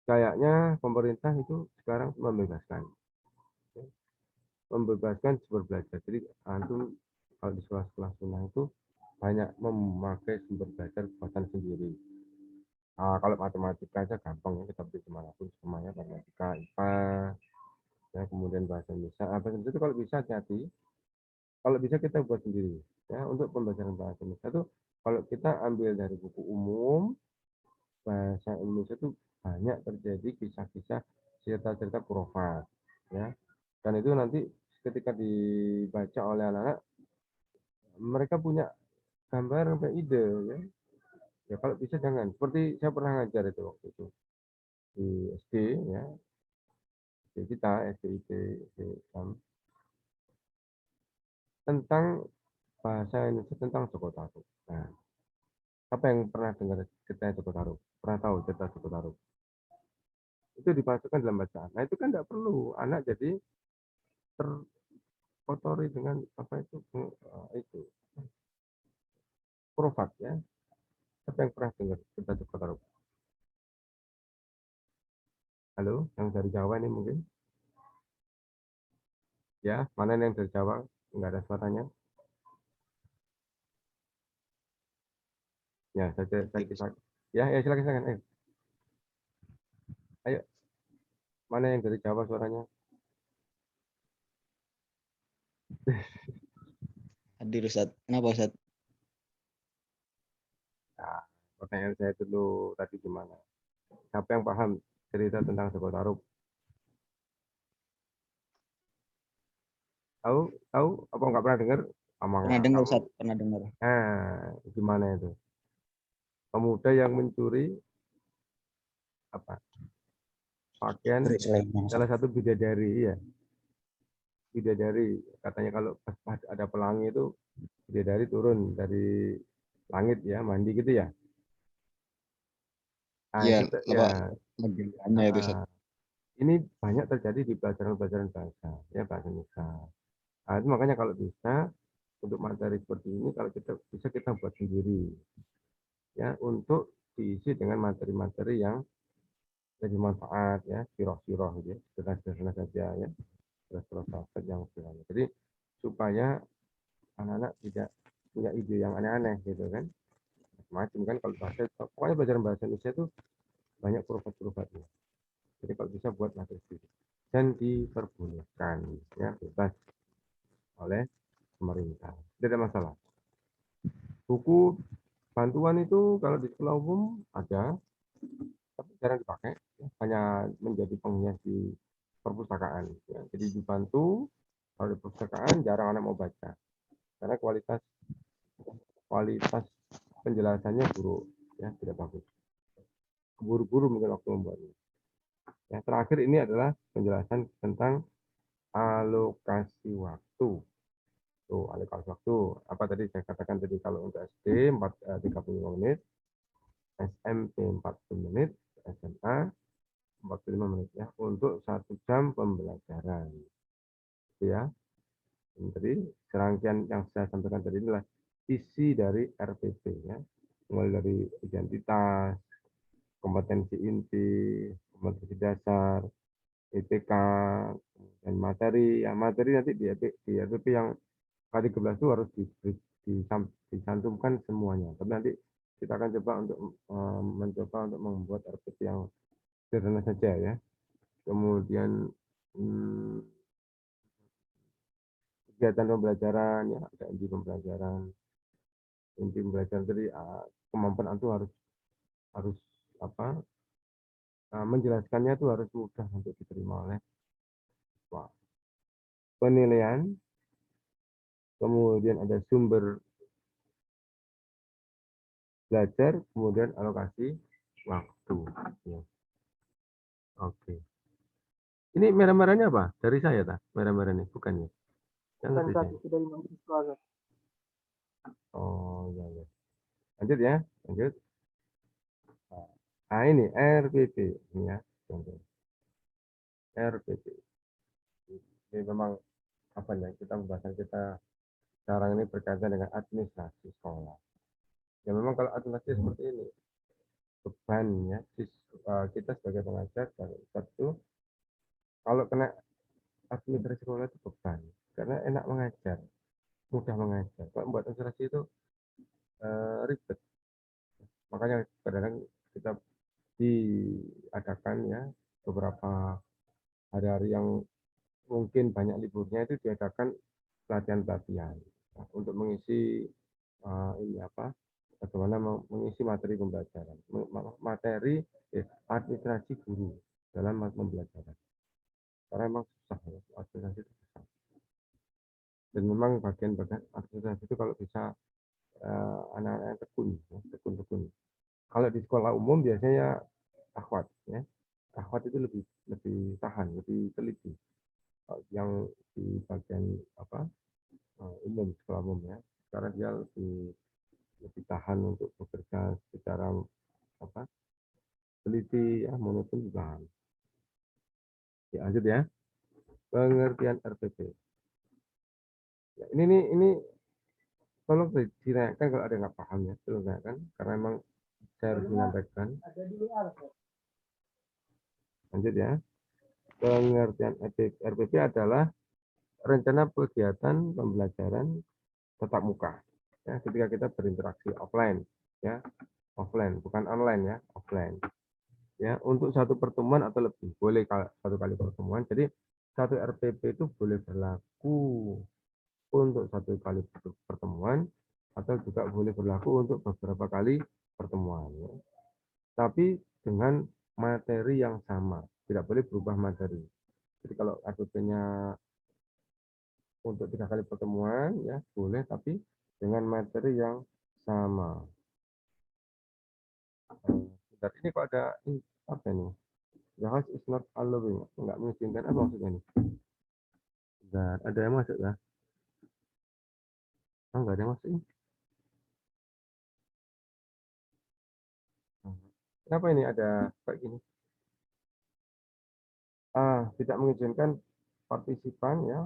kayaknya pemerintah itu sekarang membebaskan sumber belajar. Jadi antum kalau di sekolah-sekolah sunnah itu banyak memakai sumber belajar buatan sendiri. Kalau matematika aja gampang ya, kita beri kemanapun semuanya, matematika, IPA, ya, kemudian bahasa Indonesia. Bahasa Indonesia itu kalau bisa hati-hati, kalau bisa kita buat sendiri. Ya, untuk pembelajaran bahasa Indonesia itu kalau kita ambil dari buku umum, bahasa Indonesia itu banyak terjadi kisah-kisah, cerita-cerita khurafat, ya. Dan itu nanti ketika dibaca oleh anak-anak, mereka punya gambar sampai ide, ya. Ya kalau bisa jangan. Seperti saya pernah ngajar itu waktu itu di SD, ya, SD kita, SD Islam, tentang bahasa Indonesia tentang Joko Tarub. Nah, apa yang pernah dengar cerita Joko Tarub? Pernah tahu cerita Joko Tarub? Itu dimasukkan dalam bacaan. Nah itu kan tidak perlu anak jadi terkotori dengan itu profat ya. Siapa yang pernah dengar cerita Joko Tarub? Halo, yang dari Jawa ini mungkin? Ya, mana yang dari Jawa? Enggak ada suaranya. Ya, saya kisah. Ya, silakan. Ayo, mana yang dari Jawa suaranya? Hadir Ustaz. Kenapa Ustaz? pertanyaan saya dulu tadi gimana? Siapa yang paham cerita tentang Joko Tarub? Tahu apa nggak pernah dengar? Pernah dengar Ustaz, pernah dengar. Nah, gimana itu? Pemuda yang mencuri apa? Pakaian salah satu bidadari, ya. Bidadari, katanya kalau pas ada pelangi itu bidadari turun dari langit ya, mandi gitu ya. Nah, Iya, itu apa ya. modelannya itu Ustaz. Ini banyak terjadi di pelajaran-pelajaran bahasa, ya bahasa Indonesia. Nah, itu makanya kalau bisa untuk materi seperti ini, kalau kita buat sendiri, ya untuk diisi dengan materi-materi yang jadi manfaat, ya siroh-siroh, gitu, sederhana saja, ya filsafat yang sederhana. Jadi supaya anak-anak tidak punya ide yang aneh-aneh, gitu kan? Macam kan kalau bahasa, pokoknya pelajaran bahasa Indonesia itu banyak profil-profilnya. Jadi kalau bisa buat materi sendiri dan diperbolehkan, ya bebas oleh pemerintah, tidak ada masalah. Buku bantuan itu kalau di sekolah umum ada, tapi jarang dipakai, ya, hanya menjadi penghias di perpustakaan. Ya. Jadi dibantu, kalau di perpustakaan jarang anak mau baca, karena kualitas penjelasannya buruk, ya tidak bagus. Keburu-buru mungkin waktu membuatnya. Ya, terakhir ini adalah penjelasan tentang alokasi waktu. Tuh, alokasi waktu. Apa tadi saya katakan tadi, kalau untuk SD 35 menit, SMP 40 menit, SMA 45 menit, ya, untuk 1 jam pembelajaran. Itu ya. Jadi serangkaian yang saya sampaikan tadi inilah isi dari RPP, ya. Mulai dari identitas, kompetensi inti, kompetensi dasar, IPK, dan materi. Ya, materi nanti di RPP yang K13 itu harus dicantumkan semuanya. Tapi nanti kita akan coba untuk mencoba untuk membuat RPP yang sederhana saja, ya. Kemudian kegiatan pembelajaran, ya ada inti pembelajaran. Inti pembelajaran jadi kemampuan itu harus apa? Menjelaskannya itu harus mudah untuk diterima oleh siswa. Penilaian, kemudian ada sumber belajar, kemudian alokasi waktu. Ya. Oke. Ini merah-merahnya apa? Dari saya, tak? Merah-merah ini, bukan ya? Oh, ya, ya. Lanjut ya, lanjut. Nah, ini RPP, ini ya, contoh. RPP. Ini memang apa ya? Pembahasan kita sekarang ini berkaitan dengan administrasi sekolah. Ya memang kalau administrasi seperti ini, beban ya, kita sebagai pengajar dan itu kalau kena administrasi sekolah itu beban, karena enak mengajar, mudah mengajar. Kalau membuat administrasi itu ribet. Makanya kadang-kadang kita diadakan ya beberapa hari-hari yang mungkin banyak liburnya itu diadakan pelatihan-pelatihan untuk mengisi ini apa? Bagaimana mengisi materi pembelajaran, materi administrasi guru dalam pembelajaran. Karena memang susah ya, administrasi itu susah. Dan memang bagian-bagian administrasi itu kalau bisa anak-anak yang tekun. Kalau di sekolah umum biasanya akhwat, ya. Akhwat itu lebih tahan, lebih teliti. Yang di bagian apa umum, sekolah umum, ya, karena dia lebih tahan untuk bekerja secara apa teliti, ya, monoton tahan. Ya, lanjut ya, pengertian RPP. Ya, ini tolong ditanyakan kalau ada yang nggak paham, ya, tolong tanyakan karena memang saya harus menyampaikan. Lanjut ya, pengertian RPP adalah rencana kegiatan pembelajaran tatap muka, ya, ketika kita berinteraksi offline, ya, offline bukan online, ya, offline, ya, untuk satu pertemuan atau lebih, boleh satu kali pertemuan. Jadi satu RPP itu boleh berlaku untuk satu kali pertemuan atau juga boleh berlaku untuk beberapa kali pertemuan. Ya. Tapi dengan materi yang sama, tidak boleh berubah materi. Jadi kalau RPP-nya untuk 3 kali pertemuan, ya boleh, tapi dengan materi yang sama. Bentar, ini kok ada ini, apa ini? The host is not allowing, enggak mengizinkan, apa maksudnya ini? Bentar, ada yang masuk ya? Oh, enggak ada yang masuk ini. Kenapa ini ada kayak gini? Tidak mengizinkan partisipan ya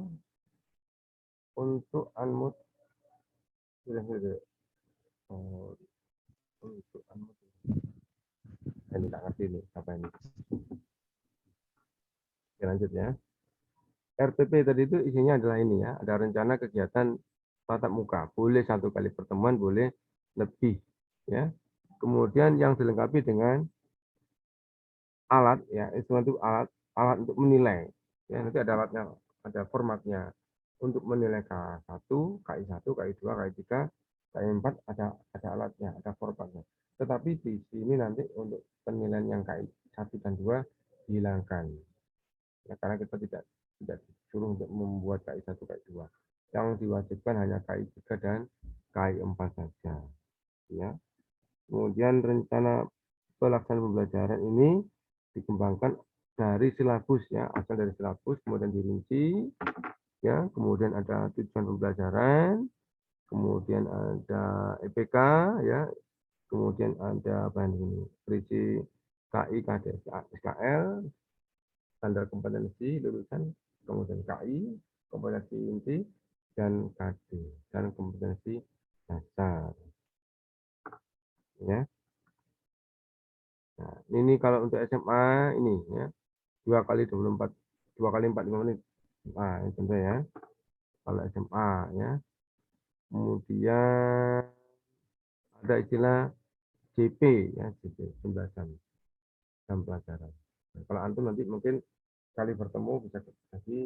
untuk unmute. Oh, untuk unmute. Ini tak ngerti nih apa ini. Oke, lanjut ya. RPP tadi itu isinya adalah ini ya, ada rencana kegiatan tatap muka, boleh 1 kali pertemuan, boleh lebih ya. Kemudian yang dilengkapi dengan alat ya, instrumen itu alat untuk menilai. Ya, nanti ada alatnya, ada formatnya untuk menilai K1, KI1, KI2, KI3, KI4 ada alatnya, ada formatnya. Tetapi di sini nanti untuk penilaian yang KI1 dan 2 dihilangkan. Ya, karena kita tidak disuruh untuk membuat KI1, KI2. Yang diwajibkan hanya KI3 dan KI4 saja. Ya. Kemudian rencana pelaksanaan pembelajaran ini dikembangkan dari silabus ya, asal dari silabus, kemudian dirinci, ya, kemudian ada tujuan pembelajaran, kemudian ada EPK, ya, kemudian ada apa ini, berisi KI, KD, SKL, standar kompetensi lulusan, kemudian KI, kompetensi inti, dan KD, dan kompetensi dasar, ya. Nah, ini kalau untuk SMA ini ya 2 kali 24, 2 kali 45 menit. Nah, ini contoh ya. Kalau SMA ya. Kemudian ada istilah JP ya, JP jam pelajaran. Nah, kalau antum nanti mungkin kali bertemu bisa jadi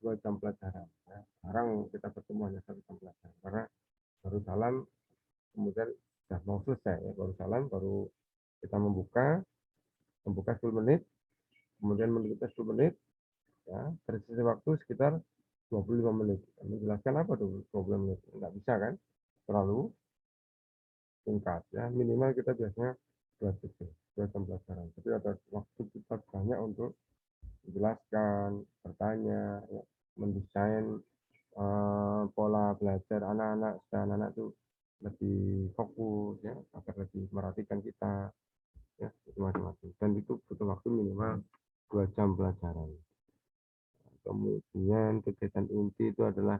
2 jam pelajaran. Ya. Sekarang kita bertemu hanya 1 jam pelajaran karena baru salam, kemudian sudah mau selesai ya, baru salam, baru kita membuka 10 menit, kemudian menurutnya 10 menit, ya, tersisa waktu sekitar 25 menit. Menjelaskan apa tuh 25 menit? Enggak bisa kan? Terlalu singkat ya. Minimal kita biasanya 2 jam pelajaran. Tapi ada waktu kita banyak untuk menjelaskan, bertanya, ya, mendesain pola belajar anak-anak supaya anak-anak itu lebih fokus ya, agar lebih merhatikan kita ya, macam-macam. Dan itu butuh waktu minimal 2 jam pelajaran. Kemudian kegiatan inti itu adalah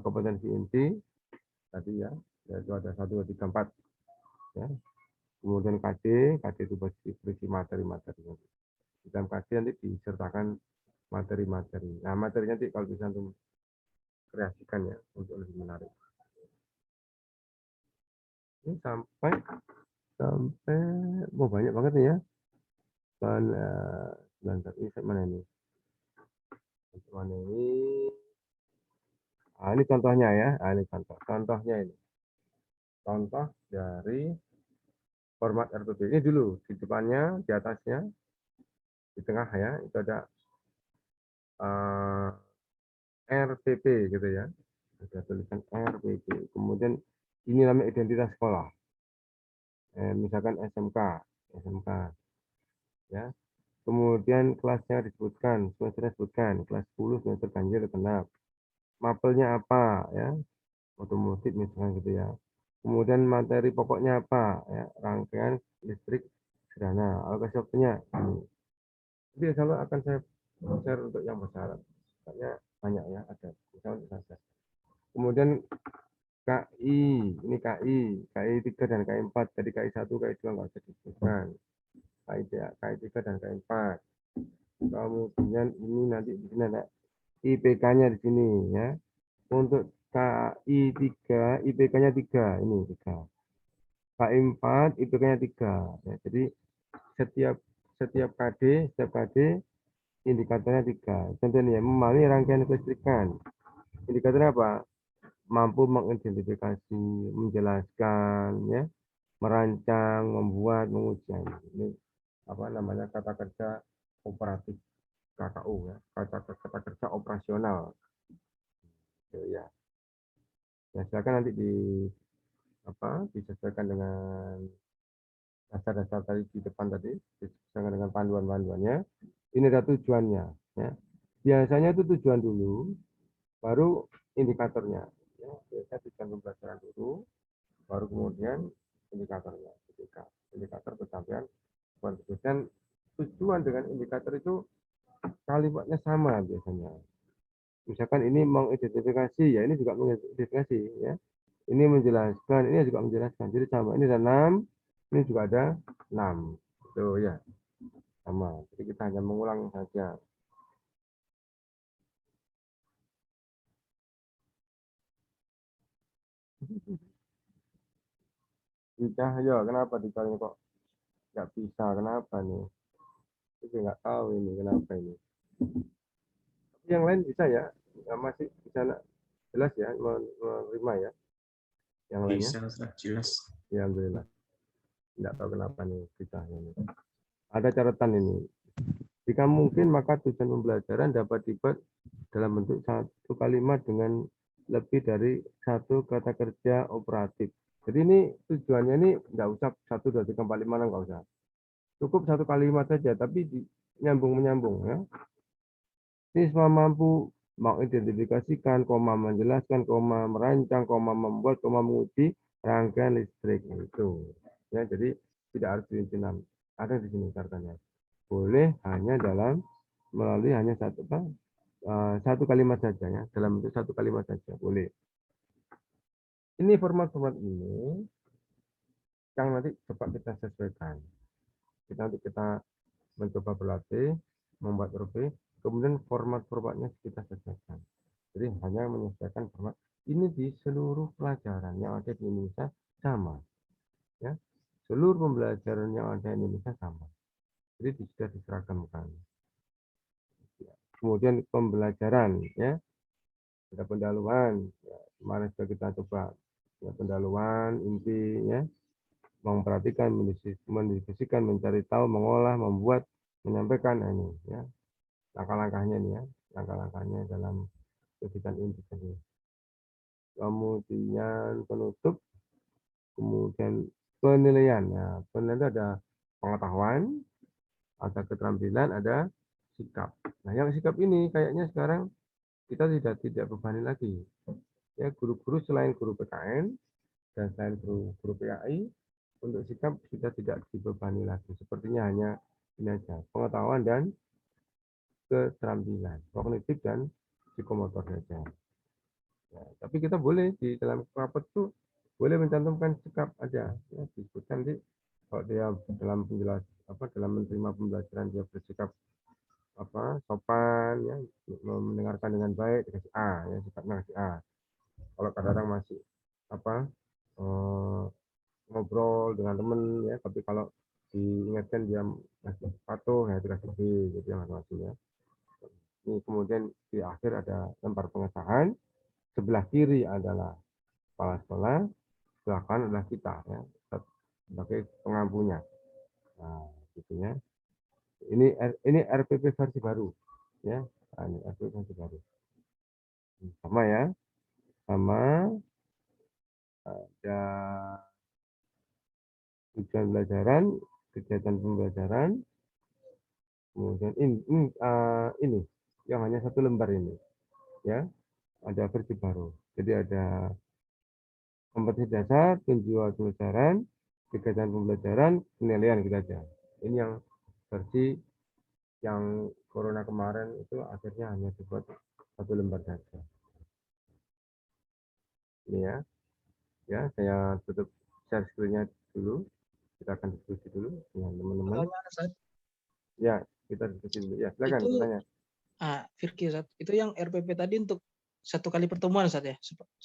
kompetensi inti tadi ya, yaitu ada 1, 2, 3, 4 ya. Kemudian KD itu berisi materi-materi. Di dalam KD nanti disertakan materi-materi. Nah, materinya nanti kalau bisa untuk kreasikan ya untuk lebih menarik. Ini sampai mau banyak banget nih ya. Ini mana ini? Mana ini? Ini contohnya ya. Ini contohnya ini. Contoh dari format RPP ini dulu, di depannya, di atasnya, di tengah ya, itu ada RPP gitu ya. Ada tulisan RPP. Kemudian ini namanya identitas sekolah. Misalkan SMK ya. Kemudian kelasnya disebutkan, semesternya disebutkan, kelas 10 semester ganjil genap. Mapelnya apa ya? Otomotif misalkan gitu ya. Kemudian materi pokoknya apa ya? Rangkaian listrik sederhana. Alokasi waktunya ini. Jadi insya Allah akan saya share untuk yang besar. Misalnya banyak ya, ada. Misalnya saja. Kemudian KI, ini KI 3 dan KI 4. Jadi KI 1, KI 2 nggak usah disebutkan. KI 3 dan KI 4. Kemudian ini nanti di sini ada IPK-nya di sini ya. Untuk KI 3, IPK-nya 3, ini 3. KI 4, IPK-nya 3. Ya, jadi setiap KD indikatornya 3. Contohnya memahami rangkaian kelistrikan. Indikatornya apa? mampu mengidentifikasi, menjelaskan, ya, merancang, membuat, menguji. Ini apa namanya kata kerja operatif KKU, ya, kata kerja operasional. Ya, ya silakan nanti disesuaikan dengan dasar-dasar tadi di depan tadi, disesuaikan dengan panduan-panduannya. Ini ada tujuannya. Ya. Biasanya itu tujuan dulu, baru indikatornya. Ya, biasanya tujuan pembelajaran dulu, baru kemudian indikatornya. Indikator pencapaian dan tujuan dengan indikator itu kalimatnya sama biasanya. Misalkan ini mengidentifikasi, ya ini juga mengidentifikasi, ya. Ini menjelaskan, ini juga menjelaskan. Jadi sama. Ini ada 6, ini juga ada 6. Itu ya, sama. Jadi kita hanya mengulang saja. Dicah, ya kenapa dicah kok nggak bisa? Kenapa nih? Itu nggak tahu ini kenapa ini. Tapi yang lain bisa ya, masih bisa jelas ya, menerima ya. Yang lainnya? Bisa, jelas. Ya, alhamdulillah. Tidak tahu kenapa nih dicahnya ini. Ada catatan ini. Jika mungkin maka tujuan pembelajaran dapat dibuat dalam bentuk satu kalimat dengan lebih dari satu kata kerja operatif. Jadi ini tujuannya ini nggak usah 1, 2, 3, 4, 5, 6, nggak usah. Cukup satu kalimat saja, tapi nyambung-menyambung. Ya. Siswa mampu mengidentifikasikan, menjelaskan, merancang, membuat, menguji rangkaian listrik. Itu. Ya, jadi tidak harus dirinci 6. Ada di sini caranya. Boleh hanya melalui hanya satu kalimat saja, ya, dalam bentuk satu kalimat saja boleh. Ini format-format ini yang nanti coba kita sesuaikan. Kita mencoba berlatih membuat RP, kemudian formatnya kita sesuaikan. Jadi hanya menyesuaikan format ini di seluruh pelajaran yang ada di Indonesia sama, ya. Seluruh pembelajaran yang ada di Indonesia sama. Jadi sudah diseragamkan. Kemudian pembelajaran, ya. Ada pendahuluan, ya, kemarin sudah kita coba, ya, pendahuluan intinya memperhatikan, mendiskusikan, mencari tahu, mengolah, membuat, menyampaikan. Nah, ini ya langkah-langkahnya nih ya, langkah-langkahnya dalam kegiatan inti tadi. Kemudian penutup, kemudian penilaian. Ya, penilaian ada pengetahuan, ada keterampilan, ada sikap. Nah, yang sikap ini kayaknya sekarang kita tidak bebani lagi. Ya, guru-guru selain guru PKN dan selain guru PAI, untuk sikap kita tidak dibebani lagi. Sepertinya hanya ini saja, pengetahuan dan keterampilan, kognitif dan psikomotor saja. Ya, tapi kita boleh di dalam rapot itu boleh mencantumkan sikap aja. Ya, disebutkan kalau dia dalam dalam menerima pembelajaran dia bersikap sopan, ya, mendengarkan dengan baik dikasih A, ya, sikapnya kasih A. Kalau kadang-kadang masih ngobrol dengan teman, ya, tapi kalau diingatkan dia masih patuh, ya dikasih B, gitu ya masing-masing, ya. Ini kemudian di akhir ada lembar pengesahan, sebelah kiri adalah kepala sekolah, sebelah kanan adalah kita, ya, sebagai pengampunya. Nah, gitu ya. Ini RPP versi baru, ya. Nah, ini RPP versi baru. Sama ya, sama ada tujuan pembelajaran, kegiatan pembelajaran, kemudian ini yang hanya satu lembar ini, ya, ada versi baru. Jadi ada kompetensi dasar, tujuan pembelajaran, kegiatan pembelajaran, penilaian gitu aja. Ini yang versi yang corona kemarin itu akhirnya hanya dibuat satu lembar saja. Ini ya saya tutup share screen-nya dulu. Kita akan diskusi dulu dengan teman-teman. Ya, kita diskusi dulu. Ya, silakan bertanya. Firky, Ustaz. Itu yang RPP tadi untuk satu kali pertemuan, Ustaz, ya?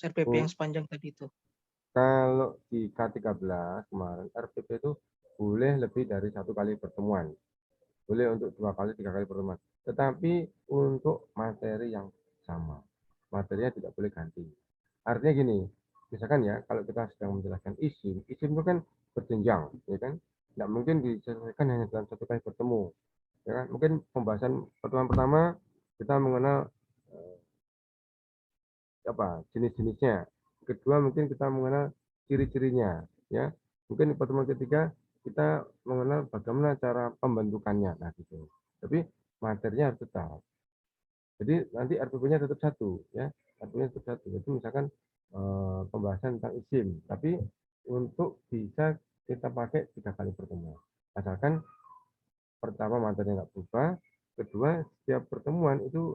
RPP yang sepanjang tadi itu. Kalau di K13 kemarin, RPP itu boleh lebih dari satu kali pertemuan. Boleh untuk 2 kali, 3 kali pertemuan. Tetapi untuk materi yang sama. Materinya tidak boleh ganti. Artinya gini, misalkan ya, kalau kita sedang menjelaskan isim itu kan berjenjang, ya kan? Nggak mungkin diselesaikan hanya dalam satu kali bertemu, ya kan? Mungkin pembahasan pertemuan pertama kita mengenal apa jenis-jenisnya, kedua mungkin kita mengenal ciri-cirinya, ya. Mungkin di pertemuan ketiga kita mengenal bagaimana cara pembentukannya, nah gitu. Tapi materinya harus tetap. Jadi nanti RPP-nya tetap satu, ya. RPP-nya tetap satu. Jadi misalkan pembahasan tentang isim, tapi untuk bisa kita pakai 3 kali pertemuan. Asalkan pertama materinya nggak berubah, kedua setiap pertemuan itu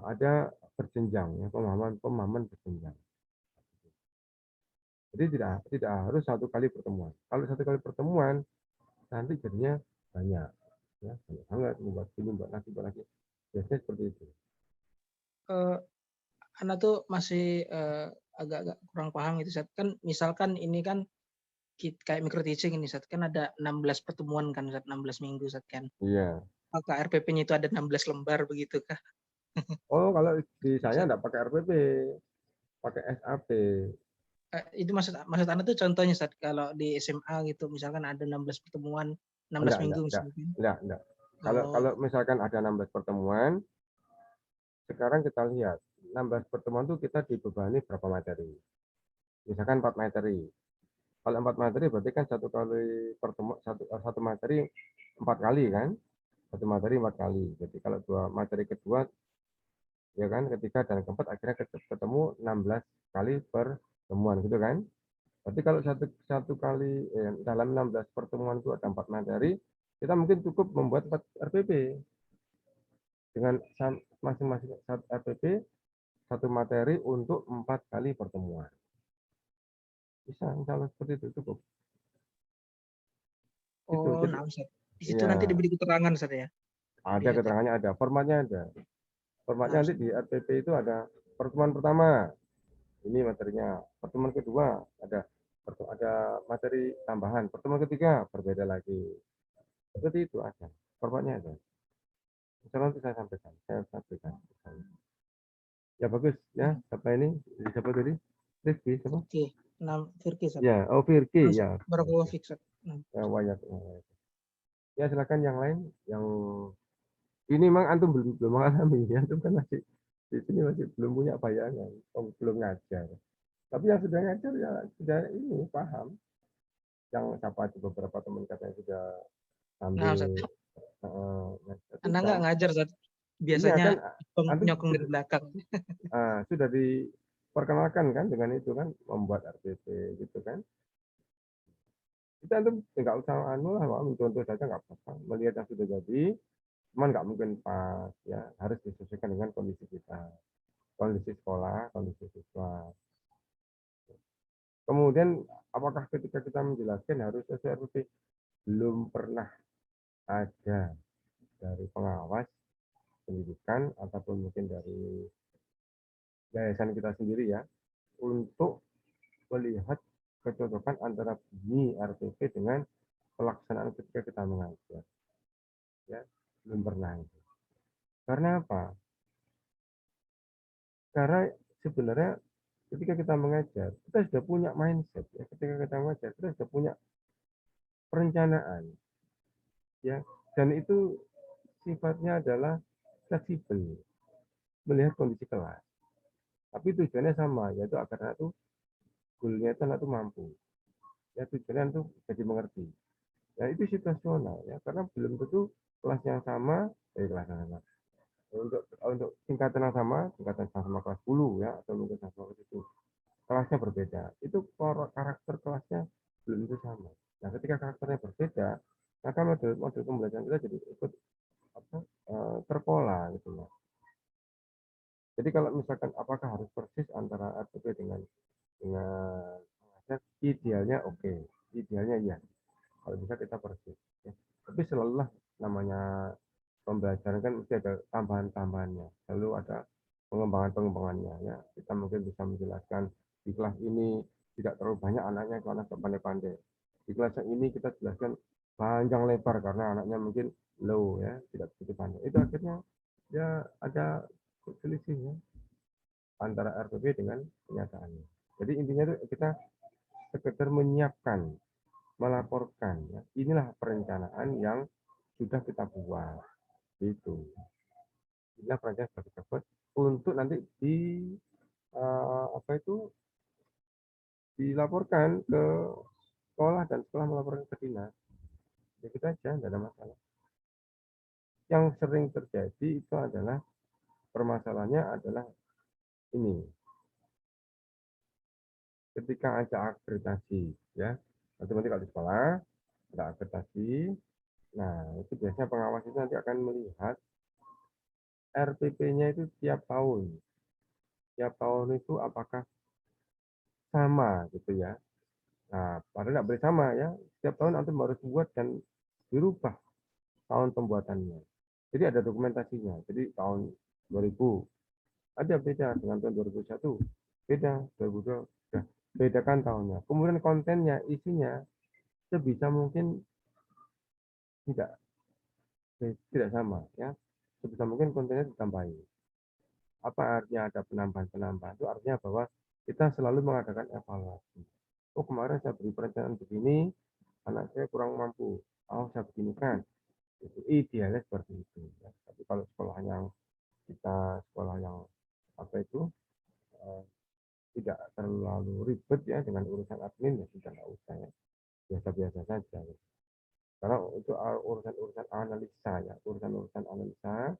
ada berjenjang, ya, pemahaman berjenjang. Jadi tidak harus 1 kali pertemuan. Kalau 1 kali pertemuan nanti jadinya banyak, ya banyak banget membuat ini, membuat lagi. Biasanya seperti itu. Eh, Anak tuh masih agak-agak kurang paham gitu, Sat. Kan misalkan ini kan kayak micro teaching ini, Sat. Kan ada 16 pertemuan kan, Sat. 16 minggu, Sat, kan. Iya. Apakah RPP-nya itu ada 16 lembar begitu kah? Oh, kalau di saya Sat? enggak pakai RPP, pakai SAP. Itu maksud maksud Anda tuh contohnya, Sat, kalau di SMA gitu, misalkan ada 16 pertemuan, 16 Enggak, minggu misalkan. enggak. Kalau Oh, kalau misalkan ada 16 pertemuan, sekarang kita lihat 16 pertemuan itu kita dibebani berapa materi. Misalkan 4 materi. Kalau 4 materi berarti kan 1 kali pertemuan, satu materi 4 kali kan? 1 materi 4 kali. Jadi kalau 2 materi kedua, ya kan, ketiga dan keempat akhirnya ketemu 16 kali pertemuan gitu kan? Berarti kalau satu kali dalam 16 pertemuan itu ada 4 materi, kita mungkin cukup membuat 4 RPP dengan masing-masing satu RPP, 1 materi untuk 4 kali pertemuan. Bisa, insya Allah seperti itu cukup. Itu oh, jadi nah, Sat. Di situ nanti ya diberi keterangan, Sat, ya. ada Iya, Sat. keterangannya, ada formatnya, ada formatnya Nah, nanti Sat. di RPP itu ada pertemuan pertama ini materinya, pertemuan kedua ada materi tambahan, pertemuan ketiga berbeda lagi, seperti itu aja formatnya ada. Insya nanti saya sampaikan. Ya bagus ya, siapa ini? Siapa tadi? Rizky siapa? Oke. Nah, Firki, Sat. Ya, oh Firki Nah, Sat. ya. Barakallahu fiik, Sat. Nah, Ya, Wayak. Ya silakan yang lain, yang ini memang antum belum mengalami, ya. Antum kan masih di sini masih belum punya bayangan, belum ngajar. Tapi yang sudah ngajar ya sudah ini paham. Yang siapa di beberapa teman katanya sudah nah, sambil Sat. ngajar Anda nggak sudah. ngajar, Sat. Iya Biasanya kan, antum nyokong dari belakang. sudah diperkenalkan kan dengan itu kan, membuat RPP gitu kan. Kita antum nggak usah lah, mencontoh saja nggak apa-apa. Melihat yang sudah jadi, cuman nggak mungkin pas, ya harus disesuaikan dengan kondisi kita, kondisi sekolah, kondisi siswa. Kemudian apakah ketika kita menjelaskan harus sesuai RPP? Belum pernah ada dari pengawas pendidikan ataupun mungkin dari yayasan kita sendiri ya, untuk melihat kecocokan antara bunyi RPP dengan pelaksanaan ketika kita mengajar. Ya, belum pernah itu. Karena apa? Karena sebenarnya ketika kita mengajar, kita sudah punya mindset ya. Ketika kita mengajar, kita sudah punya perencanaan ya. Dan itu sifatnya adalah fleksibel, melihat kondisi kelas. Tapi tujuannya sama, yaitu agar anak itu goalnya itu anak itu mampu. Ya tujuannya itu jadi mengerti. Ya itu situasional ya, karena belum tentu kelas yang sama, kelas yang sama. Untuk tingkatan yang sama, tingkatan sama kelas 10 ya, atau mungkin sama kelas itu. Kelasnya berbeda. Itu karakter kelasnya belum tentu sama. Nah, ketika karakternya berbeda, maka model pembelajaran kita jadi ikut terpola gitu loh. Jadi kalau misalkan apakah harus persis antara RPP dengan mengajar, idealnya oke. Idealnya iya. Kalau bisa kita persis. Ya. Tapi selalulah namanya pembelajaran kan mesti ada tambahan-tambahannya. Selalu ada pengembangannya ya. Kita mungkin bisa menjelaskan di kelas ini tidak terlalu banyak anaknya karena pandai-pandai. Di kelas yang ini kita jelaskan panjang lebar karena anaknya mungkin low ya, tidak begitu pandai. Itu akhirnya ya ada selisih ya. antara RPP dengan kenyataannya. Jadi intinya itu kita sekedar menyiapkan, melaporkan. Ya. Inilah perencanaan yang sudah kita buat. Gitu. Inilah perencanaan yang sudah kita buat untuk nanti apa itu dilaporkan ke sekolah dan setelah melaporkan ke dinas. Ya kita aja, tidak ada masalah. Yang sering terjadi itu adalah permasalahannya adalah ini. Ketika ada akreditasi, ya, nanti kalau di sekolah ada akreditasi, nah itu biasanya pengawas itu nanti akan melihat RPP-nya itu tiap tahun itu apakah sama gitu ya. Nah, padahal nggak boleh sama ya, setiap tahun nanti harus buat dan dirubah tahun pembuatannya. Jadi ada dokumentasinya. Jadi tahun 2000 ada beda dengan tahun 2001, beda 2002, sudah bedakan tahunnya. Kemudian kontennya, isinya sebisa mungkin tidak sama ya. Sebisa mungkin kontennya ditambahi. Apa artinya ada penambahan-penambahan? Itu artinya bahwa kita selalu mengadakan evaluasi. Oh kemarin saya beri perencanaan begini, anak saya kurang mampu. Oh saya beginikan. Itu idealnya seperti itu. Ya. Tapi kalau sekolah yang apa itu tidak terlalu ribet ya dengan urusan admin ya sudah nggak usah ya, biasa-biasa saja. Ya. Karena untuk urusan-urusan analisa ya, urusan-urusan analisa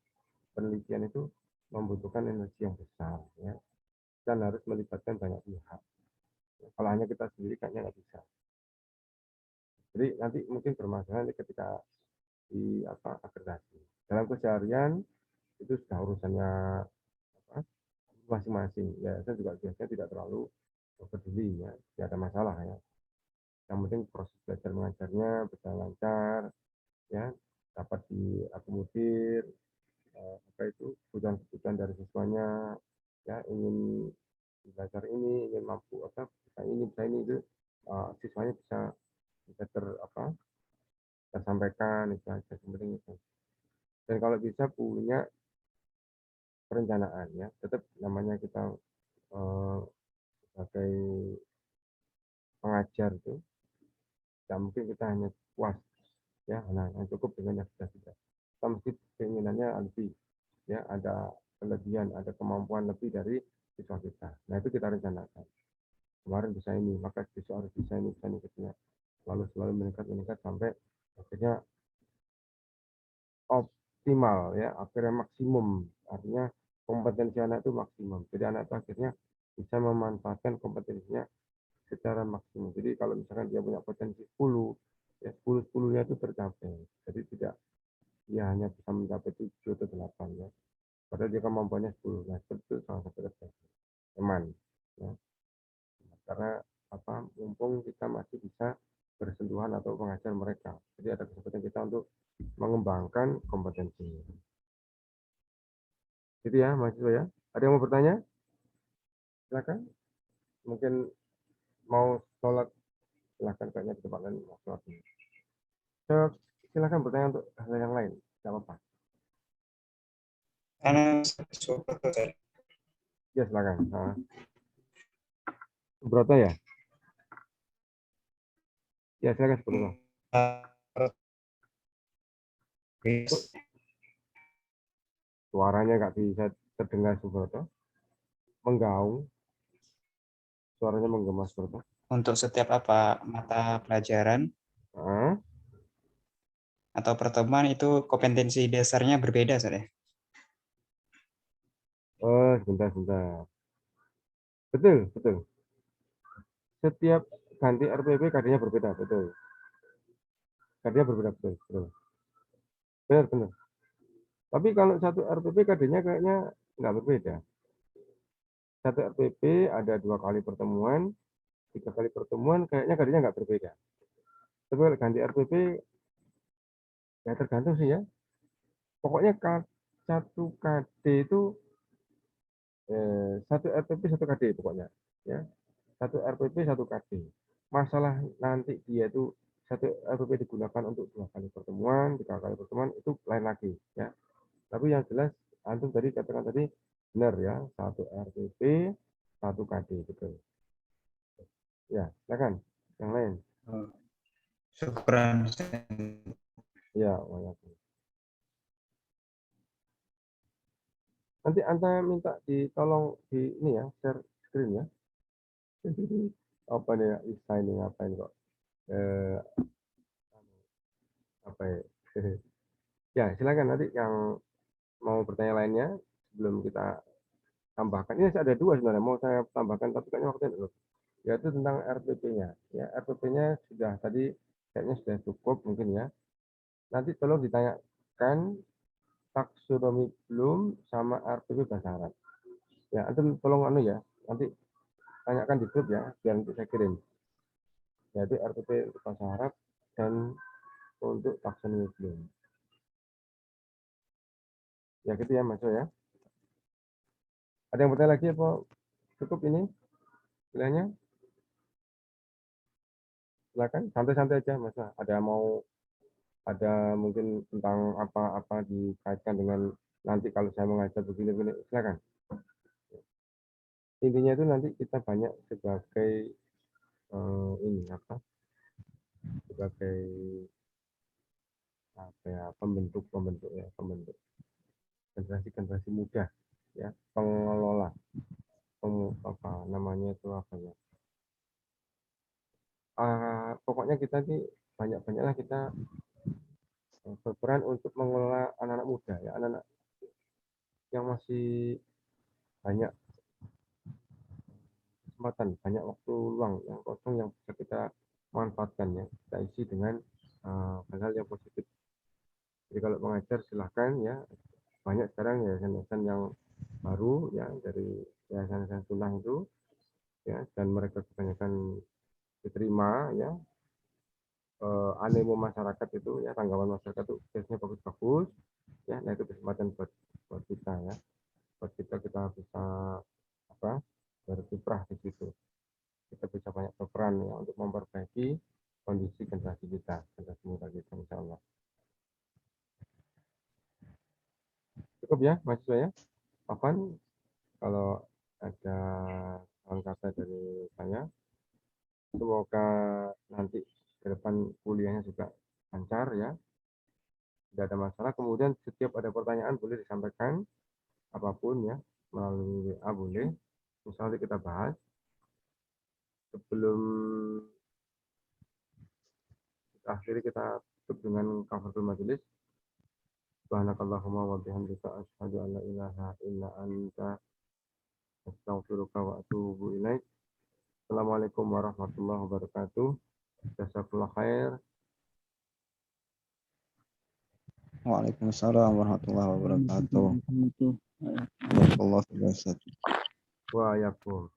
penelitian itu membutuhkan energi yang besar ya, dan harus melibatkan banyak pihak. Kalau hanya kita sendiri kayaknya nggak bisa. Jadi nanti mungkin bermasalah ketika di akreditasi. Dalam keseharian itu sudah urusannya masing-masing. Ya saya juga biasanya tidak terlalu peduli ya, tidak ada masalah ya. Yang penting proses belajar mengajarnya berjalan lancar, ya dapat diakomodir kebutuhan dari siswanya, ya ingin belajar ini, ingin mampu bisa ini itu siswanya bisa tersampaikan itu aja penting itu. Dan kalau bisa punya perencanaan ya, tetap namanya kita sebagai pengajar itu, tidak mungkin kita hanya puas ya, nah yang cukup dengan yang sudah. Kita mesti keinginannya lebih, ya ada kelebihan, ada kemampuan lebih dari siswa kita. Nah itu kita rencanakan. Kemarin bisa ini, maka besok harus bisa ini, selalu meningkat sampai akhirnya optimal ya, akhirnya maksimum. Artinya kompetensi anak itu maksimum. Jadi anak itu akhirnya bisa memanfaatkan kompetensinya secara maksimum. Jadi kalau misalkan dia punya potensi 10, ya 10-10-nya itu tercapai. Jadi tidak dia hanya bisa mencapai 7 atau 8 ya. Padahal dia kemampuannya 10. Nah, itu salah satu resiko. Teman. Ya. Karena mumpung kita masih bisa bersentuhan atau mengajar mereka. Jadi ada kesempatan kita untuk mengembangkan kompetensinya. Jadi ya, mahasiswa ya. Ada yang mau bertanya? Silakan. Mungkin mau sholat, silakan kayaknya di tempat lain mau sholat. Silakan bertanya untuk hal yang lain. Tidak apa-apa. Ya, silakan. Broto ya? Ya, silakan sebelumnya. Suaranya nggak bisa terdengar Subroto. Menggaung. Suaranya menggema Subroto. Untuk setiap mata pelajaran atau pertemuan itu kompetensi dasarnya berbeda, saudara. Oh, sebentar. Betul. Setiap ganti RPP KD-nya berbeda, betul. KD-nya berbeda, betul. Benar. Tapi kalau satu RPP KD-nya kayaknya nggak berbeda. Satu RPP ada 2 kali pertemuan, 3 kali pertemuan, kayaknya KD-nya nggak berbeda. Tapi kalau ganti RPP, ya tergantung sih ya. Pokoknya satu KD itu satu RPP satu KD pokoknya. Ya. Satu RPP satu KD. Masalah nanti dia itu satu RPP digunakan untuk 2 kali pertemuan, 3 kali pertemuan itu lain lagi ya. Tapi yang jelas antum tadi katakan tadi Benar ya, 1 RPP, 1 KD, betul. Ya, silakan. Yang lain. Syukran. Ya, waalaikumsalam. Nanti Anda minta ditolong di ini ya, share screen ya. Apa nih ya, Isa ini ngapain kok? Apa ya? Ya, silakan nanti yang mau bertanya lainnya sebelum kita tambahkan. Ini ada 2 sebenarnya mau saya tambahkan, tapi kayaknya waktunya dulu. Yaitu tentang RPP-nya. Ya, RPP-nya sudah tadi kayaknya sudah cukup mungkin ya. Nanti tolong ditanyakan taksonomi belum sama RPP bahasa Arab. Ya, antum tolong ya. Nanti tanyakan di grup ya, biar nanti saya kirim. Yaitu RPP untuk bahasa Arab dan untuk taksonomi belum. Ya gitu ya Mas ya. Ada yang bertanya lagi apa? Cukup ini pilihannya? Silakan, santai-santai aja Mas. Ada mungkin tentang apa-apa dikaitkan dengan nanti kalau saya mengajar begini-begini, silakan. Intinya itu nanti kita banyak sebagai ini apa? Sebagai pembentuk generasi muda ya, pengelola apa namanya itu apa ya, pokoknya kita nih banyak-banyaklah kita berperan untuk mengelola anak-anak muda ya, anak-anak yang masih banyak kesempatan, banyak waktu luang yang kosong yang bisa kita manfaatkan ya, kita isi dengan hal-hal yang positif. Jadi kalau mengajar silahkan ya, banyak sekarang yayasan-yayasan yang baru ya, dari yayasan-yayasan sunnah itu ya, dan mereka kebanyakan diterima ya, animo masyarakat itu ya, tanggapan masyarakat itu biasanya bagus-bagus ya. Nah itu kesempatan buat kita ya, buat kita bisa apa, berkiprah di situ, kita bisa banyak berperan ya untuk memperbaiki kondisi generasi muda kita, insya Allah. Cukup ya mahasiswa ya. Afan, kalau ada salam kata dari saya, semoga nanti ke depan kuliahnya juga lancar ya, tidak ada masalah. Kemudian setiap ada pertanyaan boleh disampaikan apapun ya, melalui WA boleh. Misalnya kita bahas. Sebelum kita akhiri, kita tutup dengan kafaratul majelis. Subhanakallahumma wa bihamdika asyhadu an la ilaha illa anta astaghfiruka wa atubu ilaik. Assalamualaikum warahmatullahi wabarakatuh. Jazakallah khair. Waalaikumsalam warahmatullahi wabarakatuh. Barakallahu fiik. Wa yakum.